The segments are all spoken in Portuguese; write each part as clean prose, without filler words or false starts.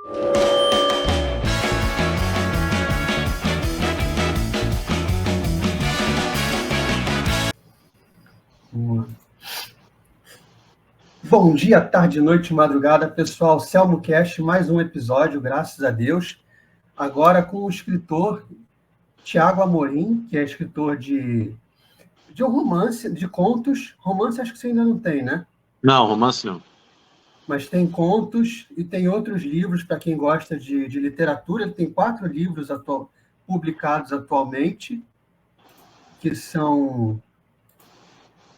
Bom dia, tarde, noite, madrugada, pessoal. Selmo Cast, mais um episódio, graças a Deus. Agora com o escritor Tiago Amorim, que é escritor de um romance, de contos. Romance acho que você ainda não tem, né? Não, romance não. Mas tem contos e tem outros livros para quem gosta de literatura. Ele tem 4 livros publicados atualmente, que são...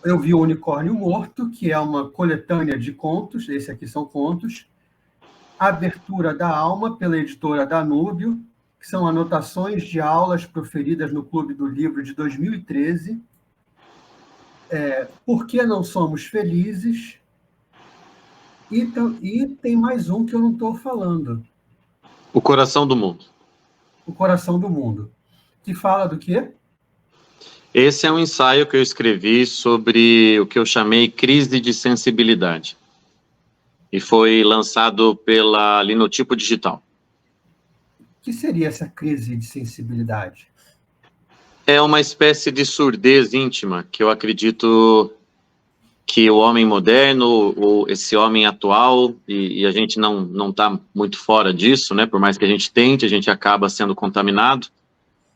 Eu vi o Unicórnio Morto, que é uma coletânea de contos. Esse aqui são contos. A Abertura da Alma, pela editora Danúbio, que são anotações de aulas proferidas no Clube do Livro de 2013. Por que não somos felizes? E tem mais um que eu não estou falando. O Coração do Mundo. O Coração do Mundo. Que fala do quê? Esse é um ensaio que eu escrevi sobre o que eu chamei crise de sensibilidade. E foi lançado pela Linotipo Digital. O que seria essa crise de sensibilidade? É uma espécie de surdez íntima que eu acredito que o homem moderno, ou esse homem atual, e a gente não está muito fora disso, né? Por mais que a gente tente, a gente acaba sendo contaminado.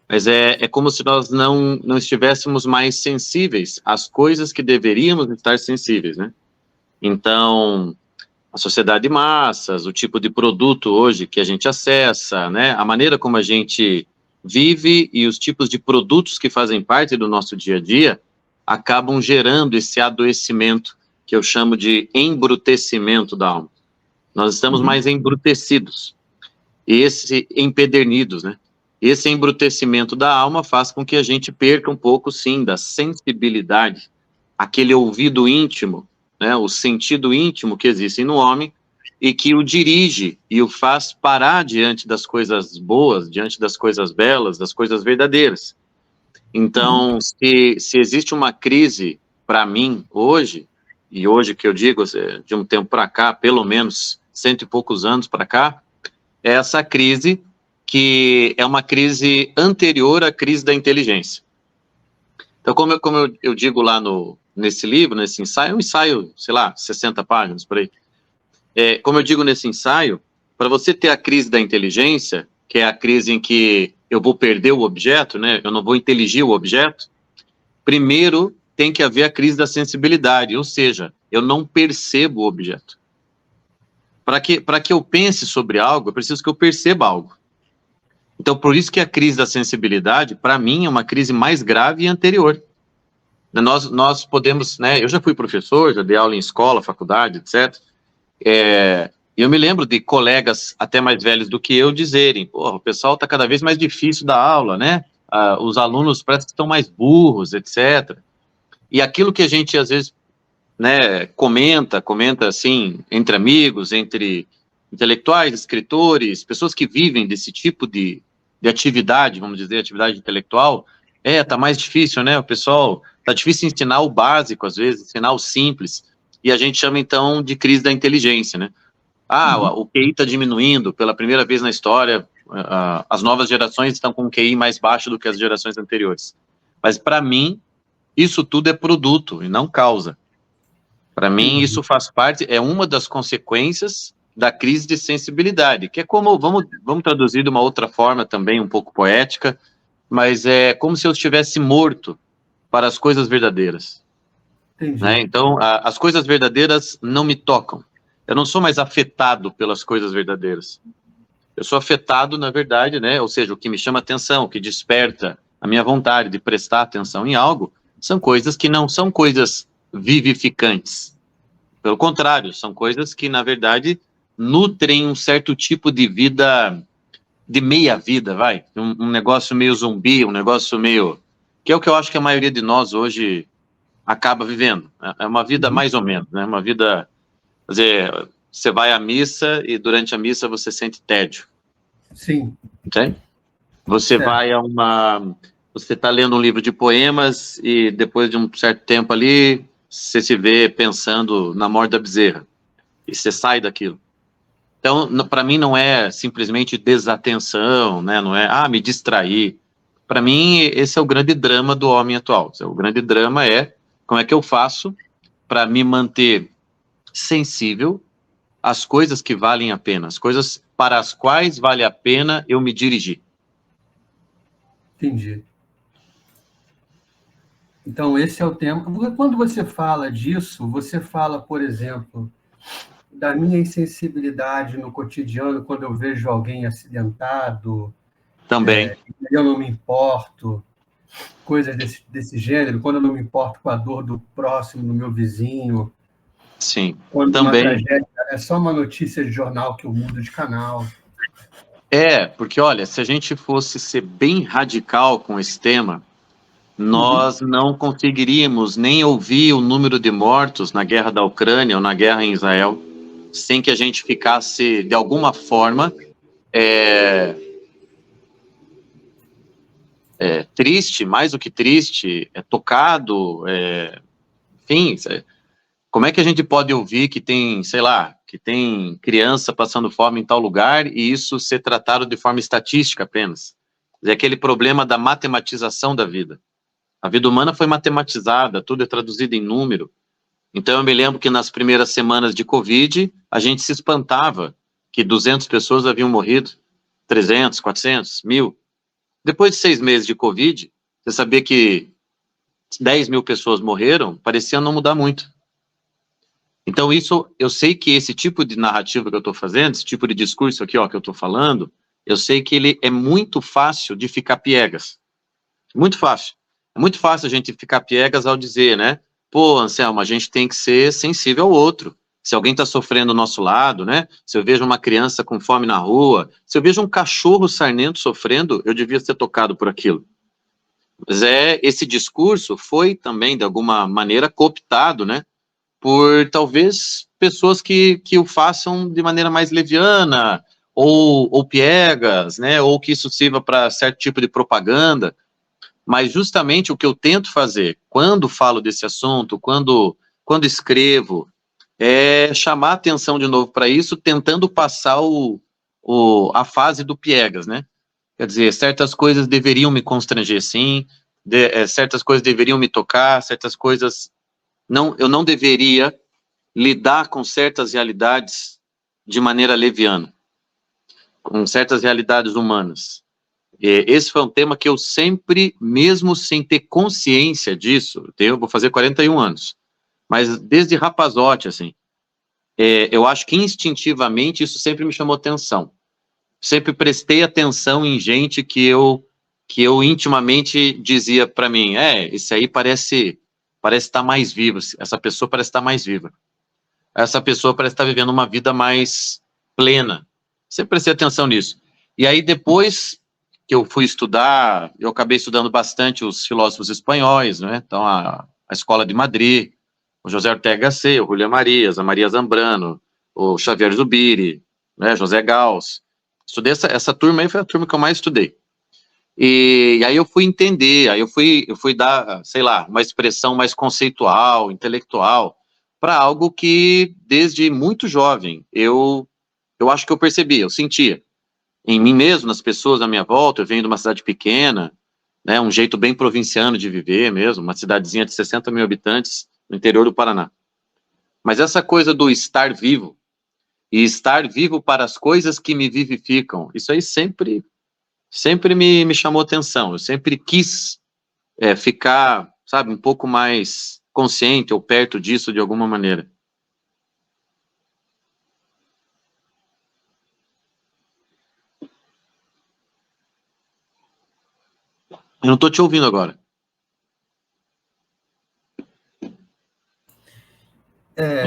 Mas é como se nós não estivéssemos mais sensíveis às coisas que deveríamos estar sensíveis, né? Então, a sociedade de massas, o tipo de produto hoje que a gente acessa, né? A maneira como a gente vive e os tipos de produtos que fazem parte do nosso dia a dia acabam gerando esse adoecimento que eu chamo de embrutecimento da alma. Nós estamos mais embrutecidos e empedernidos, né? Esse embrutecimento da alma faz com que a gente perca um pouco, sim, da sensibilidade, aquele ouvido íntimo, né, o sentido íntimo que existe no homem e que o dirige e o faz parar diante das coisas boas, diante das coisas belas, das coisas verdadeiras. Então, se existe uma crise para mim hoje, e hoje que eu digo, de um tempo para cá, pelo menos 100 e poucos anos para cá, é essa crise que é uma crise anterior à crise da inteligência. Então, como eu digo lá nesse livro, nesse ensaio, é um ensaio, sei lá, 60 páginas, por aí. Como eu digo nesse ensaio, para você ter a crise da inteligência, que é a crise em que eu vou perder o objeto, né? Eu não vou inteligir o objeto, primeiro tem que haver a crise da sensibilidade, ou seja, eu não percebo o objeto. Para que eu pense sobre algo, eu preciso que eu perceba algo. Então, por isso que a crise da sensibilidade, para mim, é uma crise mais grave e anterior. Nós podemos, né? Eu já fui professor, já dei aula em escola, faculdade, etc. Eu me lembro de colegas até mais velhos do que eu dizerem, pô, o pessoal está cada vez mais difícil da aula, né? Os alunos parece que estão mais burros, etc. E aquilo que a gente, às vezes, né, comenta assim, entre amigos, entre intelectuais, escritores, pessoas que vivem desse tipo de atividade, vamos dizer, atividade intelectual, tá mais difícil, né? O pessoal, tá difícil ensinar o básico, às vezes, ensinar o simples, e a gente chama, então, de crise da inteligência, né? O QI está diminuindo, pela primeira vez na história, as novas gerações estão com um QI mais baixo do que as gerações anteriores. Mas, para mim, isso tudo é produto e não causa. Para mim, isso faz parte, é uma das consequências da crise de sensibilidade, que é como, vamos traduzir de uma outra forma também, um pouco poética, mas é como se eu estivesse morto para as coisas verdadeiras. Né? Então, as coisas verdadeiras não me tocam. Eu não sou mais afetado pelas coisas verdadeiras. Eu sou afetado, na verdade, né? Ou seja, o que me chama atenção, o que desperta a minha vontade de prestar atenção em algo, são coisas que não são coisas vivificantes. Pelo contrário, são coisas que, na verdade, nutrem um certo tipo de vida, de meia-vida, um negócio meio zumbi, um negócio meio... que é o que eu acho que a maioria de nós hoje acaba vivendo. É uma vida mais ou menos, né? Uma vida... Quer dizer, você vai à missa e durante a missa você sente tédio. Sim. Entende? Você vai a uma... Você está lendo um livro de poemas e depois de um certo tempo ali, você se vê pensando na morte da bezerra. E você sai daquilo. Então, para mim não é simplesmente desatenção, né? Não é, me distrair. Para mim, esse é o grande drama do homem atual. O grande drama é como é que eu faço para me manter sensível às coisas que valem a pena, as coisas para as quais vale a pena eu me dirigir. Entendi. Então, esse é o tema. Quando você fala disso, você fala, por exemplo, da minha insensibilidade no cotidiano, quando eu vejo alguém acidentado, Também. eu não me importo, coisas desse gênero, quando eu não me importo com a dor do próximo, do meu vizinho. Sim, Quando também. uma tragédia é só uma notícia de jornal que eu mudo de canal. Porque, olha, se a gente fosse ser bem radical com esse tema, nós não conseguiríamos nem ouvir o número de mortos na guerra da Ucrânia ou na guerra em Israel, sem que a gente ficasse, de alguma forma, triste, mais do que triste, tocado, enfim, como é que a gente pode ouvir que tem, sei lá, que tem criança passando fome em tal lugar e isso ser tratado de forma estatística apenas? É aquele problema da matematização da vida. A vida humana foi matematizada, tudo é traduzido em número. Então eu me lembro que nas primeiras semanas de Covid, a gente se espantava que 200 pessoas haviam morrido, 300, 400, 1.000. Depois de 6 meses de Covid, você sabia que 10 mil pessoas morreram, parecia não mudar muito. Então isso, eu sei que esse tipo de narrativa que eu estou fazendo, esse tipo de discurso aqui que eu estou falando, eu sei que ele é muito fácil de ficar piegas. Muito fácil. É muito fácil a gente ficar piegas ao dizer, né? Pô, Anselmo, a gente tem que ser sensível ao outro. Se alguém está sofrendo do nosso lado, né? Se eu vejo uma criança com fome na rua, se eu vejo um cachorro sarnento sofrendo, eu devia ser tocado por aquilo. Mas esse discurso foi também, de alguma maneira, cooptado, né? Por talvez pessoas que o façam de maneira mais leviana, ou piegas, né? Ou que isso sirva para certo tipo de propaganda. Mas justamente o que eu tento fazer quando falo desse assunto, quando escrevo, é chamar atenção de novo para isso, tentando passar a fase do piegas, né? Quer dizer, certas coisas deveriam me constranger, sim, certas coisas deveriam me tocar, certas coisas eu não deveria lidar com certas realidades de maneira leviana, com certas realidades humanas. Esse foi um tema que eu sempre, mesmo sem ter consciência disso, eu vou fazer 41 anos, mas desde rapazote, assim, eu acho que instintivamente isso sempre me chamou atenção. Sempre prestei atenção em gente que eu intimamente dizia para mim, esse aí parece estar mais vivo, essa pessoa parece estar mais viva. Essa pessoa parece estar vivendo uma vida mais plena. Sempre prestei atenção nisso. E aí depois que eu fui estudar, eu acabei estudando bastante os filósofos espanhóis, né? Então a Escola de Madrid, o José Ortega Gasset, o Julián Marías, a Maria Zambrano, o Xavier Zubiri, né? José Gauss. Estudei essa turma aí, foi a turma que eu mais estudei. E aí eu fui entender, aí eu fui dar, sei lá, uma expressão mais conceitual, intelectual, para algo que desde muito jovem eu acho que eu percebia, eu sentia em mim mesmo, nas pessoas à minha volta. Eu venho de uma cidade pequena, né, um jeito bem provinciano de viver mesmo, uma cidadezinha de 60 mil habitantes no interior do Paraná. Mas essa coisa do estar vivo, e estar vivo para as coisas que me vivificam, isso aí sempre me chamou atenção. Eu sempre quis ficar, sabe, um pouco mais consciente ou perto disso de alguma maneira. Eu não estou te ouvindo agora.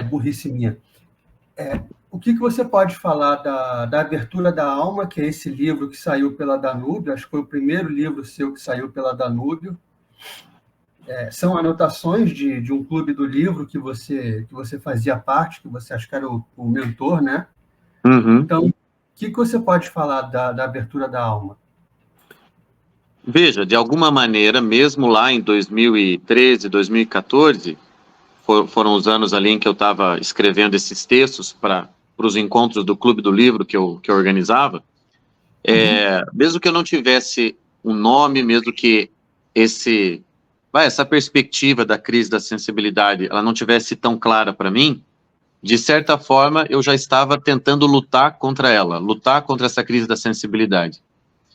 Burrice minha. O que você pode falar da Abertura da Alma, que é esse livro que saiu pela Danúbio? Acho que foi o primeiro livro seu que saiu pela Danúbio. São anotações de um clube do livro que você fazia parte, que você acha que era o mentor, né? Uhum. Então, o que você pode falar da Abertura da Alma? Veja, de alguma maneira, mesmo lá em 2013, 2014, foram os anos ali em que eu estava escrevendo esses textos para os encontros do Clube do Livro que eu organizava, mesmo que eu não tivesse um nome, mesmo que essa perspectiva da crise da sensibilidade, ela não tivesse tão clara para mim, de certa forma, eu já estava tentando lutar contra ela, lutar contra essa crise da sensibilidade.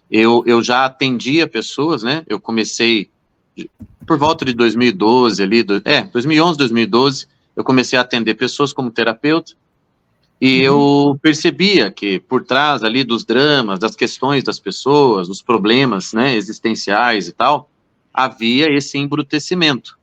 Eu já atendia pessoas, né? Eu comecei por volta de 2012, 2011, 2012, eu comecei a atender pessoas como terapeuta, e eu percebia que por trás ali dos dramas, das questões das pessoas, dos problemas, né, existenciais e tal, havia esse embrutecimento.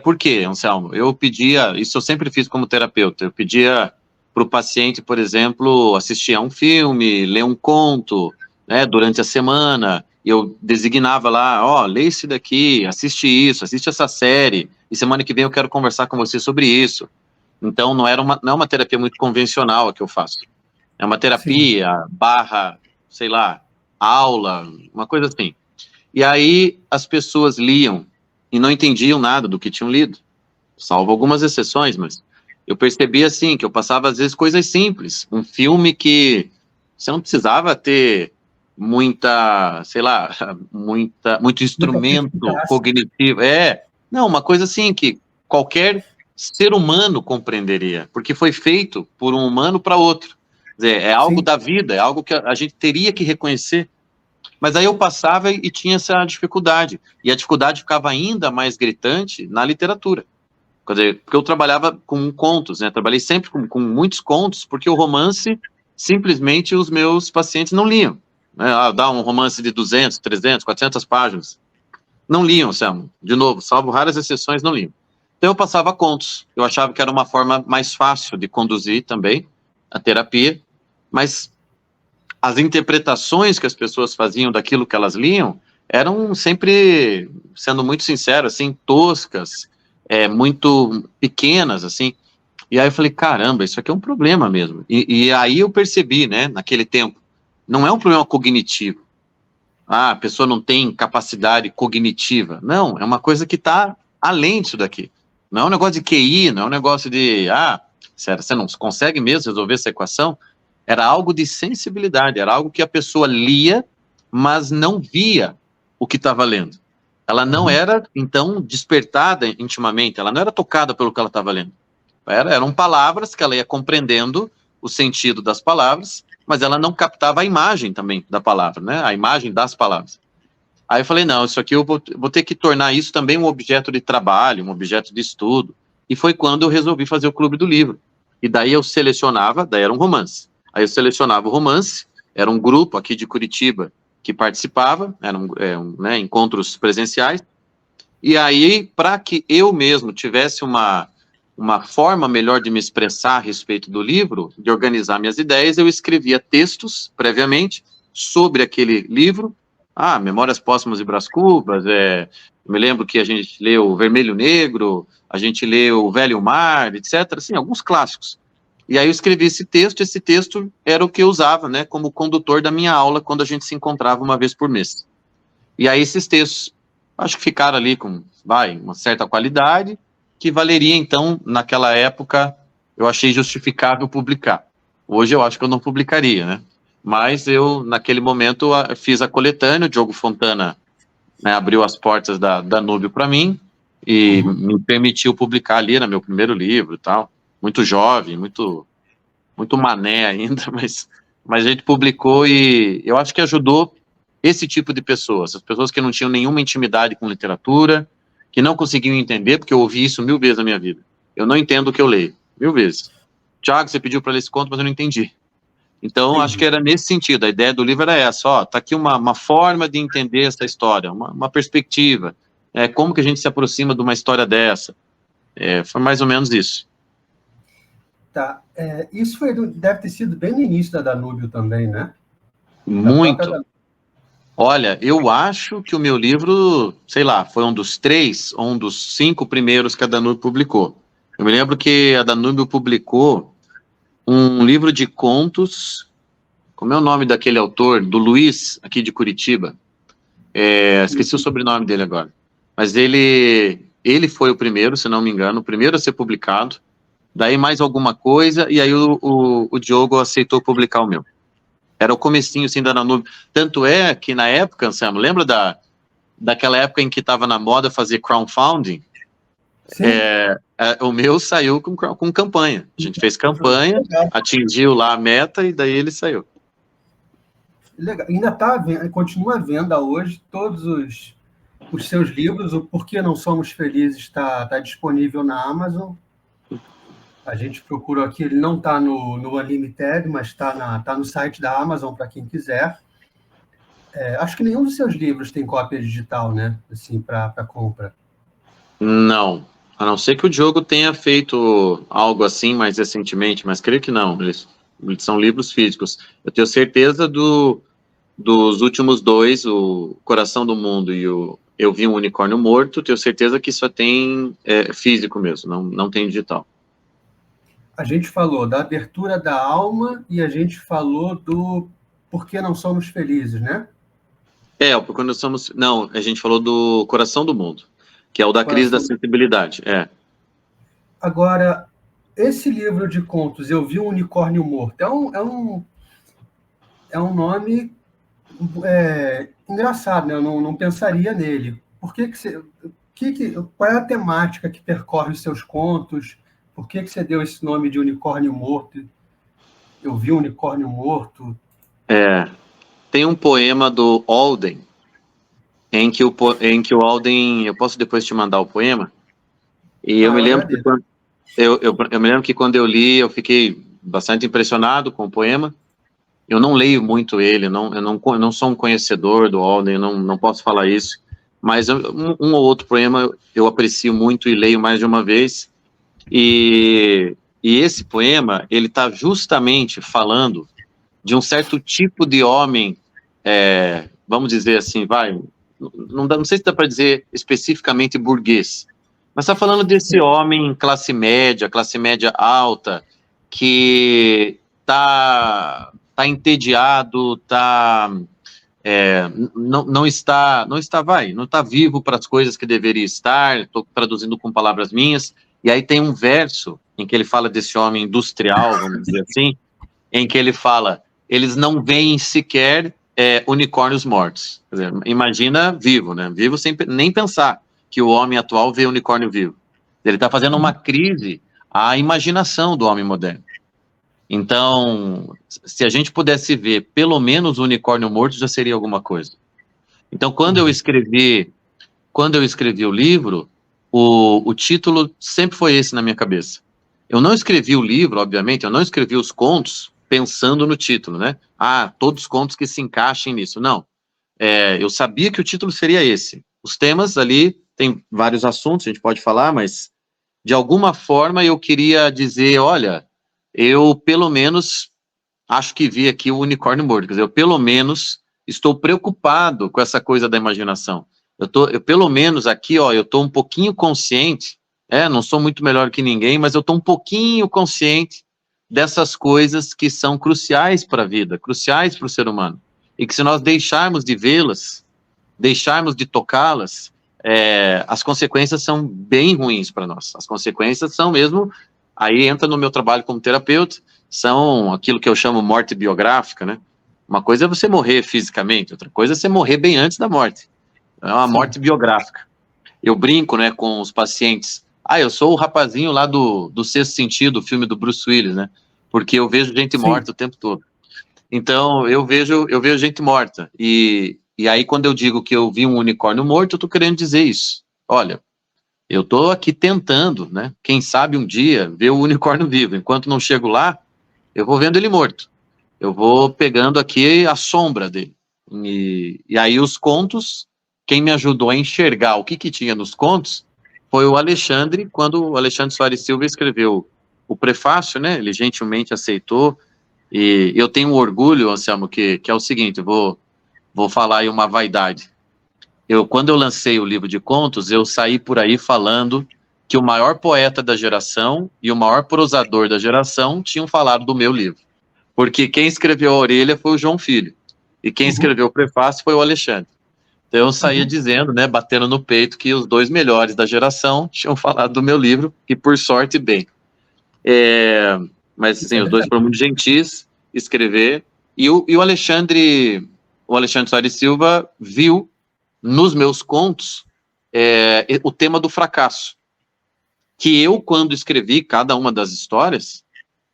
Por quê, Anselmo? Eu pedia, isso eu sempre fiz como terapeuta, eu pedia para o paciente, por exemplo, assistir a um filme, ler um conto, né, durante a semana, eu designava lá, lê esse daqui, assiste isso, assiste essa série, e semana que vem eu quero conversar com você sobre isso. Então, não é uma terapia muito convencional a que eu faço. É uma terapia, sei lá, aula, uma coisa assim. E aí as pessoas liam e não entendiam nada do que tinham lido, salvo algumas exceções, mas eu percebi assim, que eu passava às vezes coisas simples, um filme que você não precisava ter muito instrumento cognitivo, não, uma coisa assim que qualquer ser humano compreenderia, porque foi feito por um humano para outro, quer dizer, é algo da vida, é algo que a gente teria que reconhecer. Mas aí eu passava e tinha essa dificuldade, e a dificuldade ficava ainda mais gritante na literatura. Quer dizer, porque eu trabalhava com contos, né? Trabalhei sempre com muitos contos, porque o romance, simplesmente os meus pacientes não liam. Né? Dá um romance de 200, 300, 400 páginas. Não liam, Selma. De novo, salvo raras exceções, não liam. Então eu passava contos. Eu achava que era uma forma mais fácil de conduzir também a terapia, mas as interpretações que as pessoas faziam daquilo que elas liam eram sempre, sendo muito sincero, assim, toscas, muito pequenas, assim. E aí eu falei, caramba, isso aqui é um problema mesmo. E aí eu percebi, né, naquele tempo, não é um problema cognitivo. A pessoa não tem capacidade cognitiva. Não, é uma coisa que está além disso daqui. Não é um negócio de QI, não é um negócio de, você não consegue mesmo resolver essa equação? Era algo de sensibilidade, era algo que a pessoa lia, mas não via o que estava lendo. Ela não era, então, despertada intimamente, ela não era tocada pelo que ela estava lendo. Eram palavras que ela ia compreendendo o sentido das palavras, mas ela não captava a imagem também da palavra, né? A imagem das palavras. Aí eu falei, não, isso aqui eu vou ter que tornar isso também um objeto de trabalho, um objeto de estudo. E foi quando eu resolvi fazer o Clube do Livro. E daí eu selecionava, daí era um romance. Aí eu selecionava o romance, era um grupo aqui de Curitiba que participava, eram encontros presenciais, e aí, para que eu mesmo tivesse uma forma melhor de me expressar a respeito do livro, de organizar minhas ideias, eu escrevia textos, previamente, sobre aquele livro, Memórias Póstumas de Brás Cubas, eu me lembro que a gente leu Vermelho Negro, a gente leu O Velho Mar, etc., assim, alguns clássicos. E aí eu escrevi esse texto era o que eu usava, né, como condutor da minha aula, quando a gente se encontrava uma vez por mês. E aí esses textos, acho que ficaram ali com, uma certa qualidade, que valeria, então, naquela época, eu achei justificável publicar. Hoje eu acho que eu não publicaria, né? Mas eu, naquele momento, fiz a coletânea, o Diogo Fontana, né, abriu as portas da Danúbio para mim, e me permitiu publicar ali, era meu primeiro livro e tal. Muito jovem, muito mané ainda, mas a gente publicou e eu acho que ajudou esse tipo de pessoas, as pessoas que não tinham nenhuma intimidade com literatura, que não conseguiam entender, porque eu ouvi isso 1000 vezes na minha vida. Eu não entendo o que eu leio, 1000 vezes. Tiago, você pediu para ler esse conto, mas eu não entendi. Então, acho que era nesse sentido, a ideia do livro era essa, tá aqui uma forma de entender essa história, uma perspectiva, como que a gente se aproxima de uma história dessa. Foi mais ou menos isso. Tá. Isso deve ter sido bem no início da Danúbio também, né? Muito. Olha, eu acho que o meu livro, sei lá, foi um dos 3 ou um dos 5 primeiros que a Danúbio publicou. Eu me lembro que a Danúbio publicou um livro de contos, como é o nome daquele autor? Do Luiz, aqui de Curitiba. Esqueci o sobrenome dele agora. Mas ele foi o primeiro, se não me engano, o primeiro a ser publicado. daí mais alguma coisa, e aí o Diogo aceitou publicar o meu. Era o comecinho, assim, da Nube. Tanto é que na época, Anselmo, lembra daquela época em que estava na moda fazer crowdfunding? Sim. O meu saiu com campanha. A gente fez campanha, atingiu lá a meta e daí ele saiu. Legal. Ainda continua à venda hoje todos os seus livros. O Por que Não Somos Felizes está disponível na Amazon. A gente procurou aqui, ele não está no Unlimited, mas está no site da Amazon para quem quiser. Acho que nenhum dos seus livros tem cópia digital, né? Assim, para compra. Não. A não ser que o Diogo tenha feito algo assim mais recentemente, mas creio que não. Eles são livros físicos. Eu tenho certeza dos últimos dois, o Coração do Mundo e o Eu Vi um Unicórnio Morto, tenho certeza que só tem físico mesmo, não tem digital. A gente falou da abertura da alma e a gente falou do Por que Não Somos Felizes, né? Porque nós somos... Não, a gente falou do Coração do Mundo, que é o da crise da sensibilidade. Agora, esse livro de contos, Eu Vi um Unicórnio Morto, é um nome engraçado, né? Eu não pensaria nele. Por que você... qual é a temática que percorre os seus contos? Por que você deu esse nome de Unicórnio Morto? Eu Vi um Unicórnio Morto. Tem um poema do Alden, em que o Alden... Eu posso depois te mandar o poema? E eu me lembro que eu me lembro que quando eu li, eu fiquei bastante impressionado com o poema. Eu não leio muito ele, eu não sou um conhecedor do Alden, eu não posso falar isso, mas um ou outro poema eu aprecio muito e leio mais de uma vez. E esse poema, ele está justamente falando de um certo tipo de homem, vamos dizer assim, não sei se dá para dizer especificamente burguês, mas está falando desse homem classe média alta, que está entediado, não está vivo para as coisas que deveria estar. Estou traduzindo com palavras minhas. E aí tem um verso em que ele fala desse homem industrial, vamos dizer assim, em que ele fala: eles não veem sequer unicórnios mortos. Quer dizer, imagina vivo, né? Vivo sem nem pensar que o homem atual vê unicórnio vivo. Ele está fazendo uma crise à imaginação do homem moderno. Então, se a gente pudesse ver pelo menos o unicórnio morto, já seria alguma coisa. Então, quando eu escrevi o livro, o título sempre foi esse na minha cabeça. Eu não escrevi o livro, obviamente, eu não escrevi os contos pensando no título, né? Todos os contos que se encaixem nisso. Não. Eu sabia que o título seria esse. Os temas ali, tem vários assuntos, a gente pode falar, mas de alguma forma eu queria dizer, olha, eu pelo menos acho que vi aqui o unicórnio morto. Quer dizer, eu pelo menos estou preocupado com essa coisa da imaginação. Eu pelo menos aqui, eu estou um pouquinho consciente, não sou muito melhor que ninguém, mas eu estou um pouquinho consciente dessas coisas que são cruciais para a vida, cruciais para o ser humano. E que se nós deixarmos de vê-las, deixarmos de tocá-las, as consequências são bem ruins para nós. As consequências são mesmo, aí entra no meu trabalho como terapeuta, são aquilo que eu chamo morte biográfica, né? Uma coisa é você morrer fisicamente, outra coisa é você morrer bem antes da morte. É uma morte biográfica. Eu brinco, né, com os pacientes. Eu sou o rapazinho lá do Sexto Sentido, o filme do Bruce Willis, né? Porque eu vejo gente morta o tempo todo. Então, eu vejo gente morta. E aí, quando eu digo que eu vi um unicórnio morto, eu estou querendo dizer isso. Olha, eu estou aqui tentando, né? Quem sabe um dia ver o unicórnio vivo. Enquanto não chego lá, eu vou vendo ele morto. Eu vou pegando aqui a sombra dele. E aí os contos, quem me ajudou a enxergar o que tinha nos contos foi o Alexandre, quando o Alexandre Soares Silva escreveu o prefácio, né? Ele gentilmente aceitou. E eu tenho um orgulho, Anselmo, que é o seguinte, vou falar aí uma vaidade. Quando eu lancei o livro de contos, eu saí por aí falando que o maior poeta da geração e o maior prosador da geração tinham falado do meu livro. Porque quem escreveu a orelha foi o João Filho. E quem escreveu o prefácio foi o Alexandre. Então eu saía dizendo, né, batendo no peito, que os dois melhores da geração tinham falado do meu livro, e por sorte, bem. Mas, assim, os dois foram muito gentis, escrever, e o Alexandre Soares Silva viu nos meus contos o tema do fracasso, que eu, quando escrevi cada uma das histórias,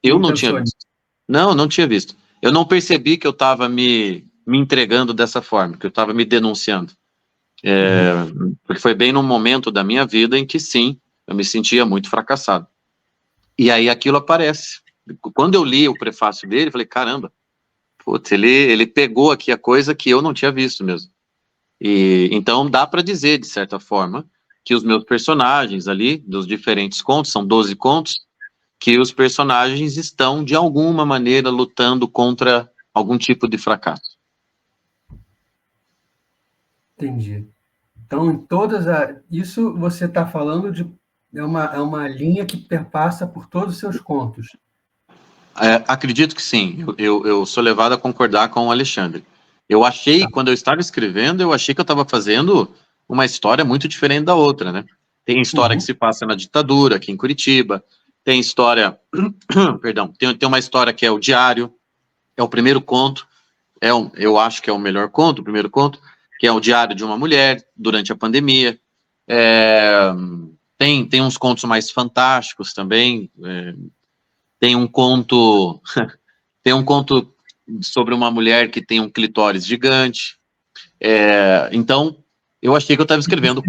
eu não tinha visto. Não tinha visto. Eu não percebi que eu estava me entregando dessa forma, que eu estava me denunciando. Porque foi bem num momento da minha vida em que, sim, eu me sentia muito fracassado. E aí aquilo aparece. Quando eu li o prefácio dele, eu falei, caramba, putz, ele pegou aqui a coisa que eu não tinha visto mesmo. E então dá para dizer, de certa forma, que os meus personagens ali, dos diferentes contos, são 12 contos, que os personagens estão, de alguma maneira, lutando contra algum tipo de fracasso. Entendi. Então, isso você está falando de... É uma linha que perpassa por todos os seus contos. Acredito que sim. Eu sou levado a concordar com o Alexandre. Eu achei, quando eu estava escrevendo, eu achei que eu estava fazendo uma história muito diferente da outra, né? Tem história que se passa na ditadura, aqui em Curitiba. Tem história... Perdão. Tem uma história que é o Diário. É o primeiro conto. Eu acho que é o melhor conto, o primeiro conto, que é o Diário de uma Mulher, durante a pandemia. Tem uns contos mais fantásticos também. Tem um conto sobre uma mulher que tem um clitóris gigante. Então, eu achei que eu estava escrevendo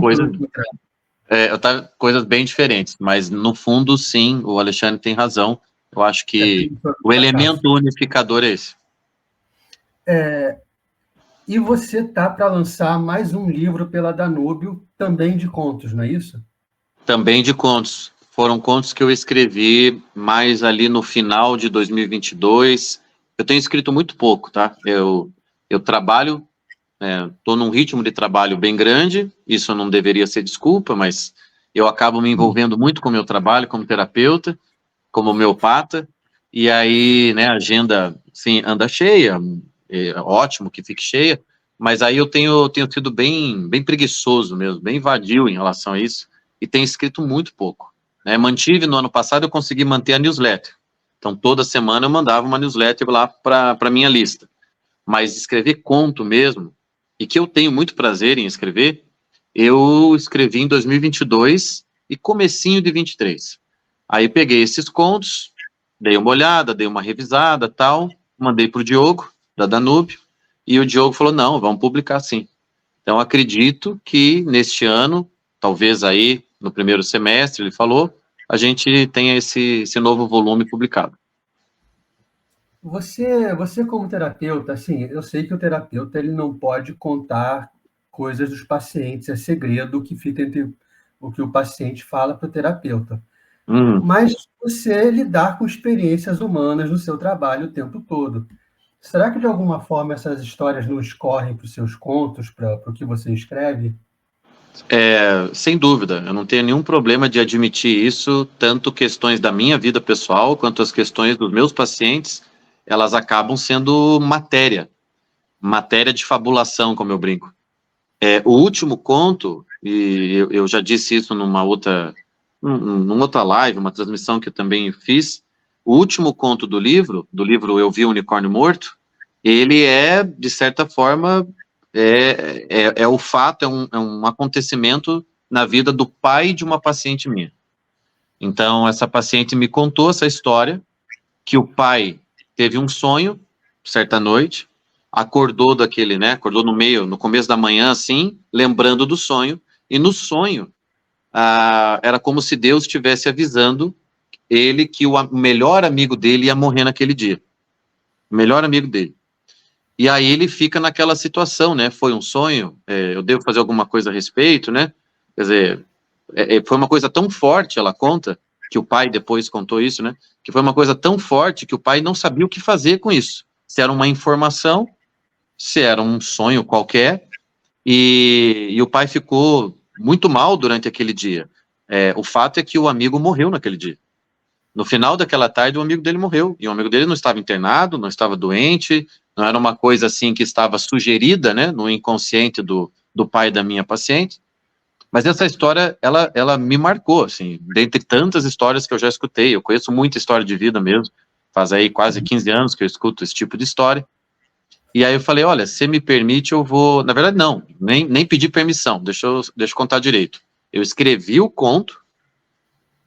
coisas bem diferentes, mas no fundo, sim, o Alexandre tem razão. Eu acho que o elemento unificador é esse. E você está para lançar mais um livro pela Danúbio, também de contos, não é isso? Também de contos. Foram contos que eu escrevi mais ali no final de 2022. Eu tenho escrito muito pouco, tá? Eu trabalho, estou num ritmo de trabalho bem grande, isso não deveria ser desculpa, mas eu acabo me envolvendo muito com o meu trabalho como terapeuta, como homeopata, e aí, né, a agenda, sim, anda cheia, ótimo que fique cheia, mas aí eu tenho sido bem preguiçoso mesmo, bem vadio em relação a isso, e tenho escrito muito pouco. Né? Mantive, no ano passado, eu consegui manter a newsletter. Então, toda semana eu mandava uma newsletter lá para a minha lista. Mas escrever conto mesmo, e que eu tenho muito prazer em escrever, eu escrevi em 2022 e comecinho de 23. Aí peguei esses contos, dei uma olhada, dei uma revisada, tal, mandei para o Diogo, da Danúbio, e o Diogo falou, não, vamos publicar sim. Então, acredito que neste ano, talvez aí no primeiro semestre, ele falou, a gente tenha esse novo volume publicado. Você como terapeuta, assim, eu sei que o terapeuta ele não pode contar coisas dos pacientes, é segredo que fica entre o que o paciente fala para o terapeuta. Mas você lidar com experiências humanas no seu trabalho o tempo todo. Será que, de alguma forma, essas histórias não escorrem para os seus contos, para o que você escreve? Sem dúvida, eu não tenho nenhum problema de admitir isso, tanto questões da minha vida pessoal, quanto as questões dos meus pacientes, elas acabam sendo matéria de fabulação, como eu brinco. O último conto, e eu já disse isso numa outra live, uma transmissão que eu também fiz, o último conto do livro Eu Vi o Unicórnio Morto, ele de certa forma, o fato, é um acontecimento na vida do pai de uma paciente minha. Então, essa paciente me contou essa história, que o pai teve um sonho, certa noite, acordou acordou no começo da manhã, assim, lembrando do sonho, e no sonho, era como se Deus estivesse avisando ele que o melhor amigo dele ia morrer naquele dia. O melhor amigo dele. E aí ele fica naquela situação, né? Foi um sonho, eu devo fazer alguma coisa a respeito, né? Quer dizer, foi uma coisa tão forte, ela conta, que o pai depois contou isso, né? Que foi uma coisa tão forte que o pai não sabia o que fazer com isso. Se era uma informação, se era um sonho qualquer, e o pai ficou muito mal durante aquele dia. O fato é que o amigo morreu naquele dia. No final daquela tarde, o amigo dele morreu, e o amigo dele não estava internado, não estava doente, não era uma coisa assim que estava sugerida, né, no inconsciente do pai da minha paciente, Mas essa história, ela me marcou, assim, dentre tantas histórias que eu já escutei. Eu conheço muita história de vida mesmo, faz aí quase 15 anos que eu escuto esse tipo de história. E aí eu falei, olha, se me permite, eu vou... Na verdade, não, nem pedi permissão, deixa eu contar direito. Eu escrevi o conto,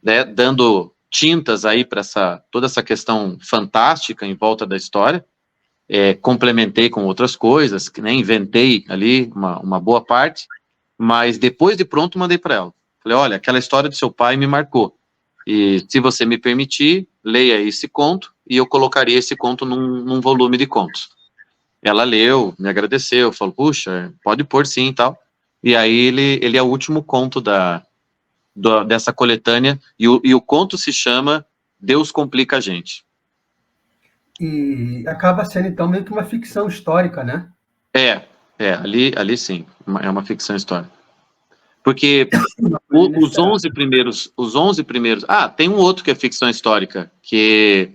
né, dando tintas aí para toda essa questão fantástica em volta da história, complementei com outras coisas, que nem inventei ali uma boa parte, mas depois de pronto mandei para ela. Falei, olha, aquela história do seu pai me marcou, e se você me permitir, leia esse conto, e eu colocaria esse conto num volume de contos. Ela leu, me agradeceu, falou, puxa, pode pôr sim e tal. E aí ele é o último conto dessa coletânea, e o conto se chama Deus Complica a Gente. E acaba sendo, então, meio que uma ficção histórica, né? Ali sim, é uma ficção histórica. Porque os 11 primeiros... Ah, tem um outro que é ficção histórica, que...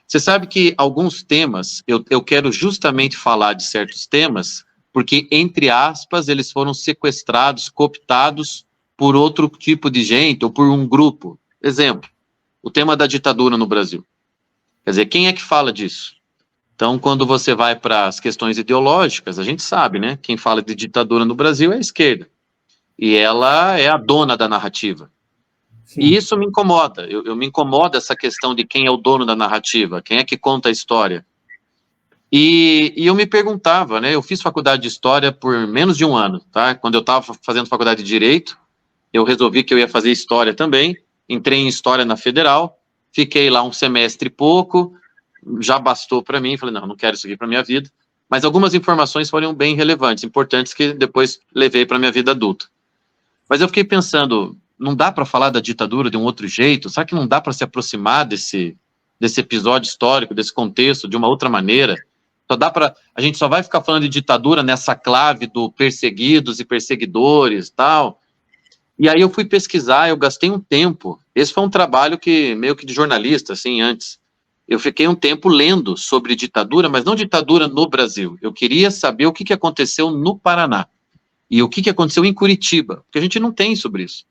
Você sabe que alguns temas, eu quero justamente falar de certos temas, porque, entre aspas, eles foram sequestrados, cooptados por outro tipo de gente, ou por um grupo. Exemplo, o tema da ditadura no Brasil. Quer dizer, quem é que fala disso? Então, quando você vai para as questões ideológicas, a gente sabe, né? Quem fala de ditadura no Brasil é a esquerda. E ela é a dona da narrativa. Sim. E isso me incomoda. Eu me incomoda essa questão de quem é o dono da narrativa, quem é que conta a história. E eu me perguntava, né? Eu fiz faculdade de História por menos de um ano, tá? Quando eu estava fazendo faculdade de Direito, eu resolvi que eu ia fazer História também. Entrei em História na Federal, fiquei lá um semestre e pouco, já bastou para mim. Falei, não quero isso aqui para minha vida. Mas algumas informações foram bem relevantes, importantes, que depois levei para minha vida adulta. Mas eu fiquei pensando, não dá para falar da ditadura de um outro jeito? Será que não dá para se aproximar desse episódio histórico, desse contexto, de uma outra maneira? A gente só vai ficar falando de ditadura nessa clave do perseguidos e perseguidores e tal. E aí eu fui pesquisar, eu gastei um tempo. Esse foi um trabalho que meio que de jornalista, assim, antes. Eu fiquei um tempo lendo sobre ditadura, mas não ditadura no Brasil. Eu queria saber o que aconteceu no Paraná. E o que aconteceu em Curitiba, porque a gente não tem sobre isso.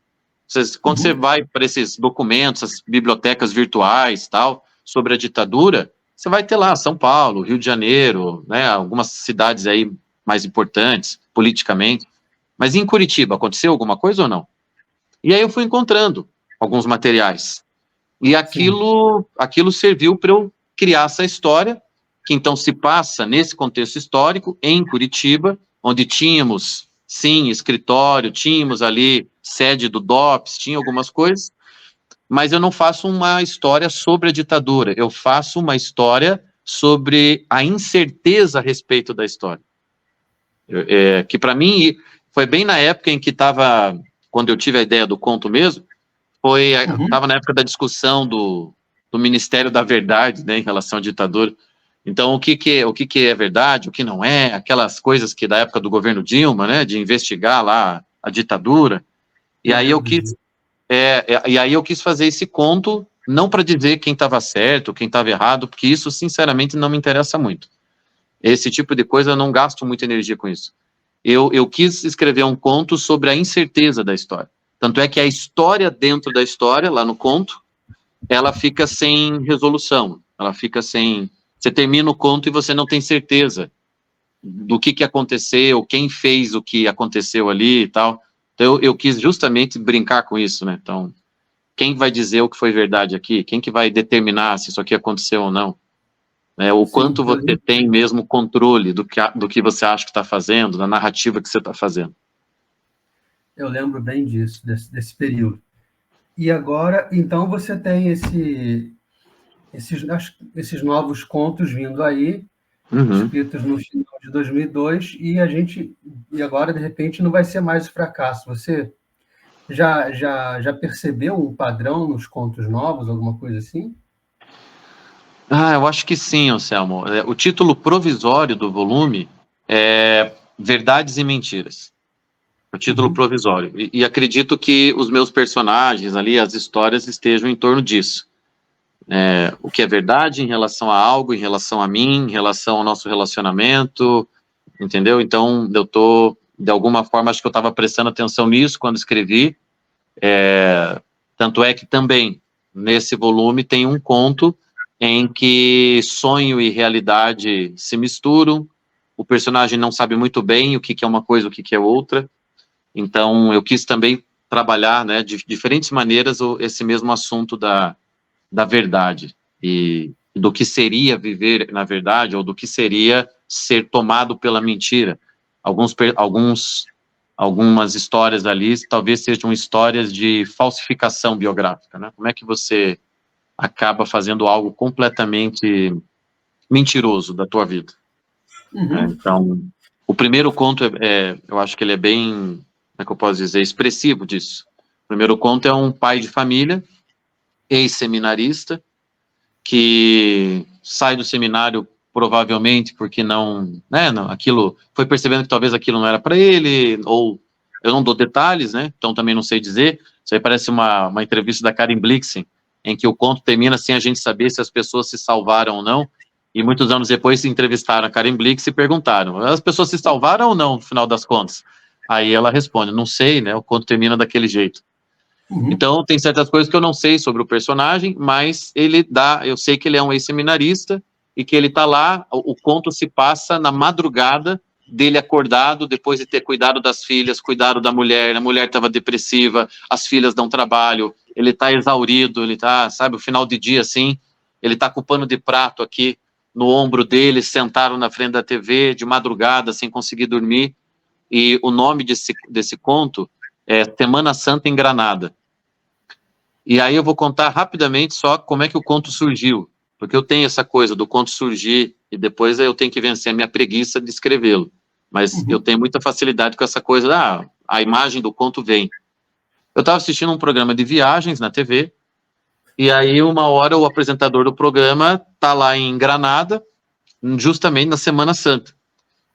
Quando você vai para esses documentos, as bibliotecas virtuais, tal, sobre a ditadura, você vai ter lá São Paulo, Rio de Janeiro, né, algumas cidades aí mais importantes, politicamente. Mas em Curitiba, aconteceu alguma coisa ou não? E aí eu fui encontrando alguns materiais. E aquilo serviu para eu criar essa história, que então se passa nesse contexto histórico, em Curitiba, onde tínhamos... Sim, escritório, tínhamos ali sede do DOPS, tinha algumas coisas, mas eu não faço uma história sobre a ditadura, eu faço uma história sobre a incerteza a respeito da história. Que para mim, foi bem na época em que estava, quando eu tive a ideia do conto mesmo, estava na época da discussão do Ministério da Verdade, né, em relação à ditadura. Então, o que é verdade, o que não é, aquelas coisas que da época do governo Dilma, né, de investigar lá a ditadura. E aí eu quis fazer esse conto, não para dizer quem estava certo, quem estava errado, porque isso, sinceramente, não me interessa muito. Esse tipo de coisa, eu não gasto muita energia com isso. Eu quis escrever um conto sobre a incerteza da história. Tanto é que a história dentro da história, lá no conto, ela fica sem resolução, ela fica sem... Você termina o conto e você não tem certeza do que aconteceu, quem fez o que aconteceu ali e tal. Então, eu quis justamente brincar com isso, né? Então, quem vai dizer o que foi verdade aqui? Quem que vai determinar se isso aqui aconteceu ou não? O quanto você tem mesmo controle do que você acha que está fazendo, da narrativa que você está fazendo. Eu lembro bem disso, desse período. E agora, então, você tem esses novos contos vindo aí, escritos no final de 2002, e agora, de repente, não vai ser mais fracasso. Você já percebeu um padrão nos contos novos, alguma coisa assim? Eu acho que sim, Anselmo. O título provisório do volume é Verdades e Mentiras. O título provisório. E acredito que os meus personagens ali, as histórias, estejam em torno disso. O que é verdade em relação a algo, em relação a mim, em relação ao nosso relacionamento, entendeu? Então, eu estou de alguma forma, acho que eu estava prestando atenção nisso quando escrevi. Tanto é que também, nesse volume, tem um conto em que sonho e realidade se misturam, o personagem não sabe muito bem o que é uma coisa, o que é outra, então eu quis também trabalhar, né, de diferentes maneiras esse mesmo assunto da verdade, e do que seria viver na verdade, ou do que seria ser tomado pela mentira. Algumas histórias ali talvez sejam histórias de falsificação biográfica, né? Como é que você acaba fazendo algo completamente mentiroso da tua vida? Então, o primeiro conto, eu acho que ele é bem, como é que eu posso dizer, expressivo disso. O primeiro conto é um pai de família, ex-seminarista, que sai do seminário provavelmente porque aquilo, foi percebendo que talvez aquilo não era para ele, ou eu não dou detalhes, né, então também não sei dizer. Isso aí parece uma entrevista da Karen Blixen, em que o conto termina sem a gente saber se as pessoas se salvaram ou não, e muitos anos depois entrevistaram a Karen Blixen e perguntaram, as pessoas se salvaram ou não, no final das contas? Aí ela responde, não sei, né, o conto termina daquele jeito. Então, tem certas coisas que eu não sei sobre o personagem, mas eu sei que ele é um ex-seminarista e que ele está lá, o conto se passa na madrugada dele acordado, depois de ter cuidado das filhas, cuidado da mulher, a mulher estava depressiva, as filhas dão trabalho, ele está exaurido, ele está, sabe, o final de dia assim, ele está com o pano de prato aqui no ombro dele, sentado na frente da TV, de madrugada, sem conseguir dormir, e o nome desse conto é Semana Santa em Granada. E aí eu vou contar rapidamente só como é que o conto surgiu, porque eu tenho essa coisa do conto surgir e depois eu tenho que vencer a minha preguiça de escrevê-lo. Mas eu tenho muita facilidade com essa coisa, a imagem do conto vem. Eu estava assistindo um programa de viagens na TV, e aí uma hora o apresentador do programa está lá em Granada, justamente na Semana Santa.